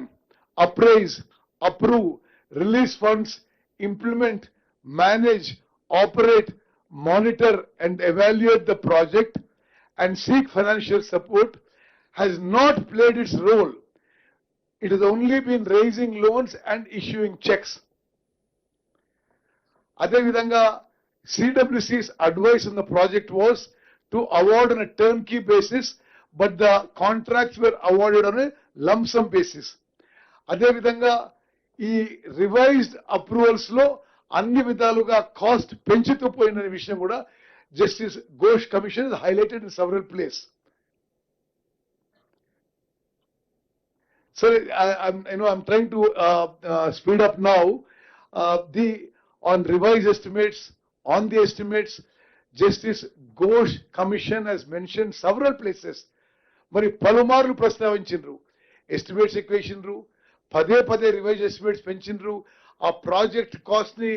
appraise, approve, release funds, implement, manage, operate, monitor and evaluate the project and seek financial support, has not played its role. It has only been raising loans and issuing checks. అదేవిధంగా CWC's advice on the project was to award on a turnkey basis, but the contracts were awarded on a lump sum basis. అదేవిధంగా ఈ revised approvals లో అన్ని విధాలుగా cost పెంచుతూ పోయిన విషయం కూడా justice Ghosh commission highlighted in several place. So I'm trying to speed up now. On revised estimates, on the estimates, Justice Ghosh Commission has mentioned several places. మరి పలుమార్లు ప్రస్తావించిండ్రు, ఎస్టిమేట్స్ ఎక్కువ వేసిండ్రు, పదే రివైజ్ ఎస్టిమేట్స్ పెంచిండ్రు, ఆ ప్రాజెక్ట్ కాస్ట్ ని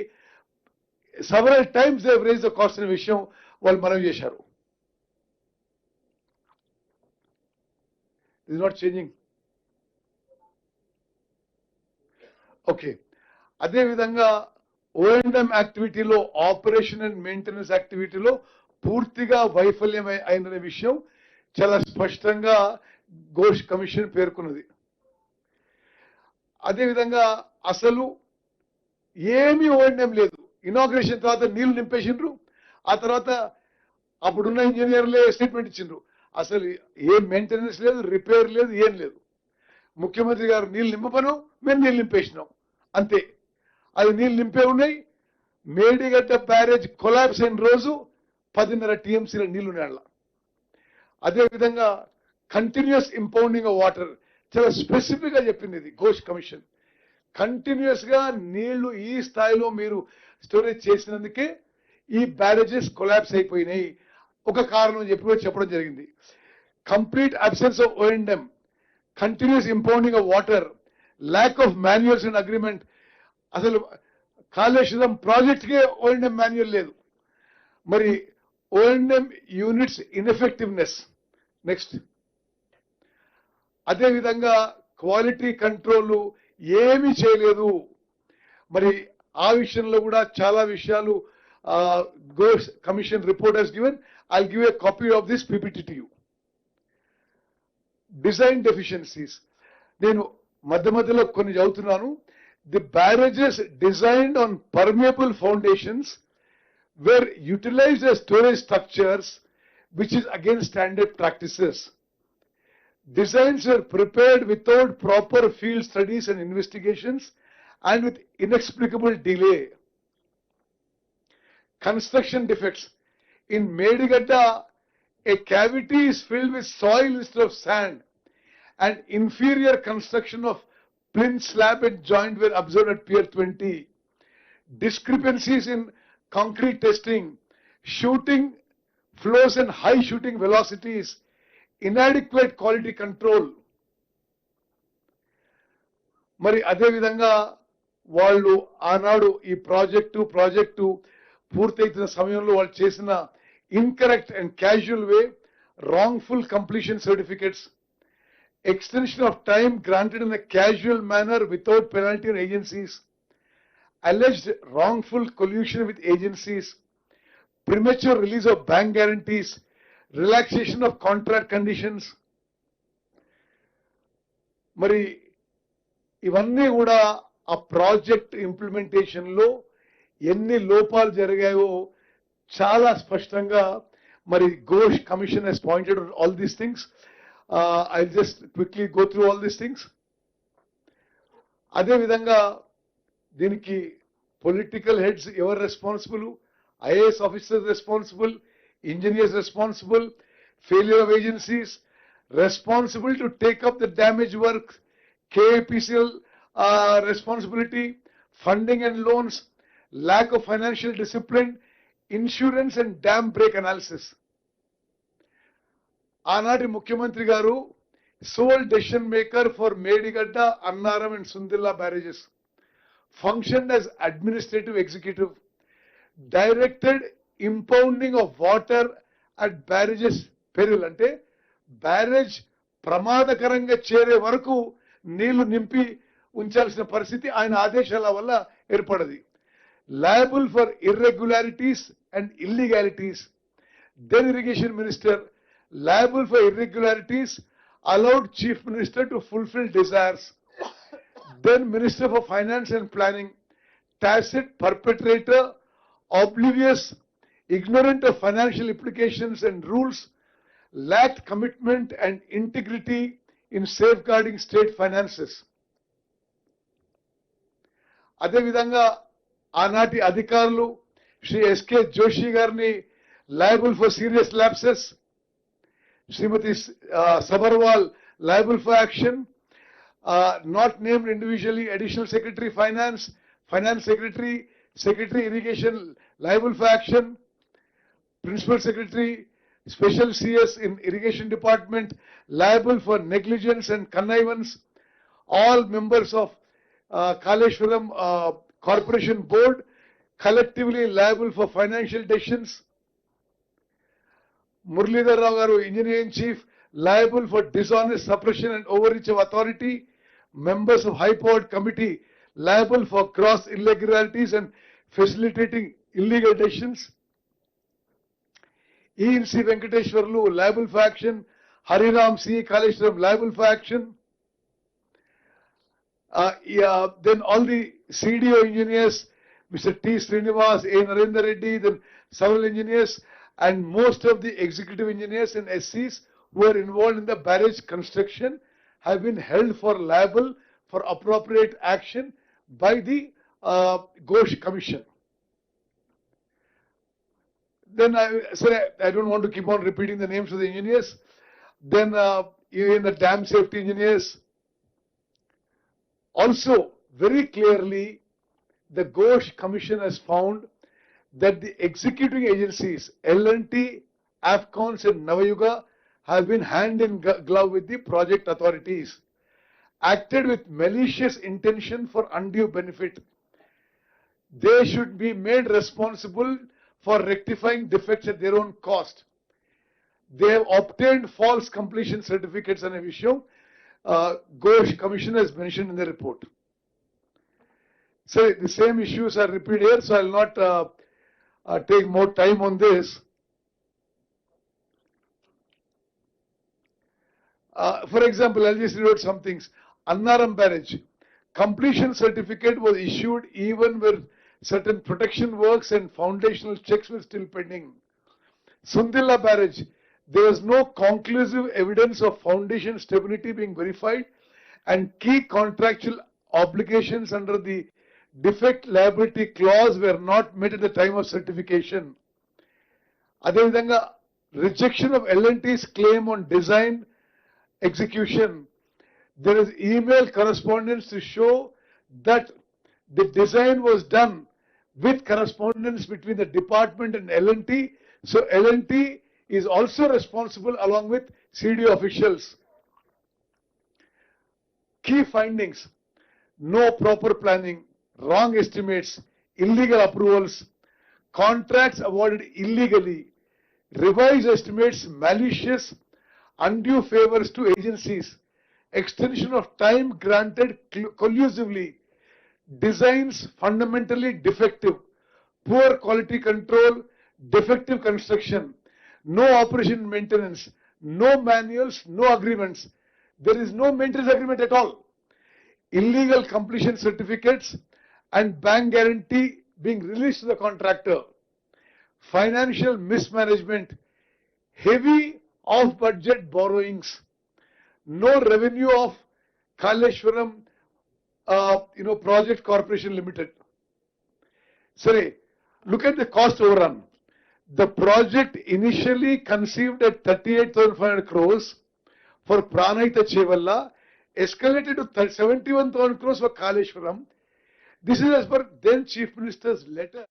several times they raise the cost అనే విషయం వాళ్ళు మనవి చేశారు. It is not changing. Okay, అదేవిధంగా ఓఎండ్ఎం యాక్టివిటీలో, ఆపరేషన్ అండ్ మెయింటెనెన్స్ యాక్టివిటీలో పూర్తిగా వైఫల్యం అయిన విషయం చాలా స్పష్టంగా ఘోష్ కమిషన్ పేర్కొన్నది. అదేవిధంగా అసలు ఏమీ ఓఎండ్ఎం లేదు. ఇనాగ్రేషన్ తర్వాత నీళ్లు నింపేసిండ్రు, ఆ తర్వాత అప్పుడున్న ఇంజనీర్లే స్టేట్మెంట్ ఇచ్చిండ్రు. అసలు ఏం మెయింటెనెన్స్ లేదు, రిపేర్ లేదు, ఏం లేదు. ముఖ్యమంత్రి గారు నీళ్లు నింపను, మేము నీళ్లు నింపేసినాం అంతే. అది నీళ్లు నింపే ఉన్నాయి. మేడిగడ్డ బ్యారేజ్ కొలాప్స్ అయిన రోజు 10.5 టీఎంసీల నీళ్లు నేల. అదేవిధంగా కంటిన్యూస్ ఇంపౌండింగ్ ఆఫ్ వాటర్ చాలా స్పెసిఫిక్ గా చెప్పింది ఇది ఘోష్ కమిషన్. కంటిన్యూస్ గా నీళ్లు ఈ స్థాయిలో మీరు స్టోరేజ్ చేసినందుకే ఈ బ్యారేజెస్ కొలాప్స్ అయిపోయినాయి. ఒక కారణం చెప్పడం జరిగింది. Complete absence of ఓఎండ్ఎం, continuous impounding of water, lack of manuals and agreement. అసలు కాళేశ్వరం ప్రాజెక్ట్ కే ఓఎండ్ఎం మాన్యువల్ లేదు. మరి ఓఎండ్ఎం యూనిట్స్ ఇన్ఎఫెక్టివ్నెస్ నెక్స్ట్. అదేవిధంగా క్వాలిటీ కంట్రోల్ ఏమీ చేయలేదు. మరి ఆ విషయంలో కూడా చాలా విషయాలు Ghosh commission report has given. I'll give a copy of this PPT to you. Design deficiencies. నేను మధ్యలో కొన్ని చదువుతున్నాను. The barrages designed on permeable foundations were utilized as storage structures, which is against standard practices. Designs were prepared without proper field studies and investigations and with inexplicable delay. Construction defects. In Medigadda, a cavity is filled with soil instead of sand, and inferior construction of plinth slab and joint were observed at Pier 20. Discrepancies in concrete testing, shooting flows and high shooting velocities, inadequate quality control. మరి అదే విధంగా వాళ్ళు ఆనాడు ఈ project పూర్తయితున్న సమయంలో వాళ్ళు చేసిన incorrect and casual way, wrongful completion certificates, extension of time granted in a casual manner without penalty on agencies, alleged wrongful collusion with agencies, premature release of bank guarantees, relaxation of contract conditions. మరి ఇవన్నీ కూడా ఆ project implementation లో ఎన్ని లోపాలు జరిగాయో చాలా స్పష్టంగా మరి Ghosh commission has pointed out all these things. I'll just quickly go through all these things. అదే విధంగా దీనికి పొలిటికల్ హెడ్స్ ఎవరు responsible, IAS officers responsible, engineers responsible, failure of agencies responsible to take up the damage work, KAPCL responsibility, funding and loans, lack of financial discipline, insurance and dam break analysis. ఆనాటి ముఖ్యమంత్రి గారు sole decision maker for Medigadda, Annaram and Sundilla barrages, function as administrative executive, directed impounding of water at barrages peril, అంటే barrage ప్రమాదకరంగా చేరే వరకు నీళ్లు నింపి ఉంచాల్సిన పరిస్థితి ఆయన ఆదేశాల వల్ల ఏర్పడది. Liable for irregularities and illegalities. Then Irrigation Minister, liable for irregularities, allowed Chief Minister to fulfill desires. Then Minister for Finance and Planning, tacit perpetrator, oblivious, ignorant of financial implications and rules, lacked commitment and integrity in safeguarding state finances. అదే విధంగా ఆనాటి అధికారులు Shri S K Joshi గారిని liable for serious lapses, Shrimati Sabharwal liable for action, not named individually additional secretary finance, finance secretary irrigation liable for action, principal secretary special CS in irrigation department liable for negligence and connivance, all members of Kaleshwaram Corporation Board collectively liable for financial decisions. Muralidhar Rao garu, Engineer in Chief, liable for dishonest suppression and overreach of authority. Members of High Powered Committee liable for gross irregularities and facilitating illegal decisions. E.N.C. Venkateshwarlu liable for action Hariram C. Kaleshwaram liable for action. Then all the CDO engineers, Mr. T. Srinivas, A. Narendra Reddy, then several engineers, and most of the executive engineers and SCs who are involved in the barrage construction have been held for liable for appropriate action by the Ghosh Commission. Then I don't want to keep on repeating the names of the engineers. Then in the dam safety engineers, also very clearly the Ghosh Commission has found that the executing agencies L&T, Afcons and Navayuga have been hand in glove with the project authorities, acted with malicious intention for undue benefit. They should be made responsible for rectifying defects at their own cost. They have obtained false completion certificates on a issue. Ghosh Commission has mentioned in the report. So the same issues are repeated here, so I will not take more time on this. For example, I'll just read out some things. Annaram Barrage, completion certificate was issued even where certain protection works and foundational checks were still pending. Sundilla Barrage, there was no conclusive evidence of foundation stability being verified and key contractual obligations under the defect liability clause were not met at the time of certification. Adevidanga, rejection of L&T's claim on design execution. There is email correspondence to show that the design was done with correspondence between the department and L&T. So L&T is also responsible along with CDO officials. Key findings: no proper planning, wrong estimates, illegal approvals, contracts awarded illegally, revised estimates malicious, undue favors to agencies, extension of time granted collusively, designs fundamentally defective, poor quality control, defective construction, no operation maintenance, no manuals, no agreements. There is no maintenance agreement at all. Illegal completion certificates and bank guarantee being released to the contractor. Financial mismanagement, heavy off-budget borrowings, no revenue of Kaleshwaram Project Corporation Limited. Sorry, look at the cost overrun. The project initially conceived at 38,500 crores for Pranayita Chevalla, escalated to 71,000 crores for Kaleshwaram. This is as per then Chief Minister's letter.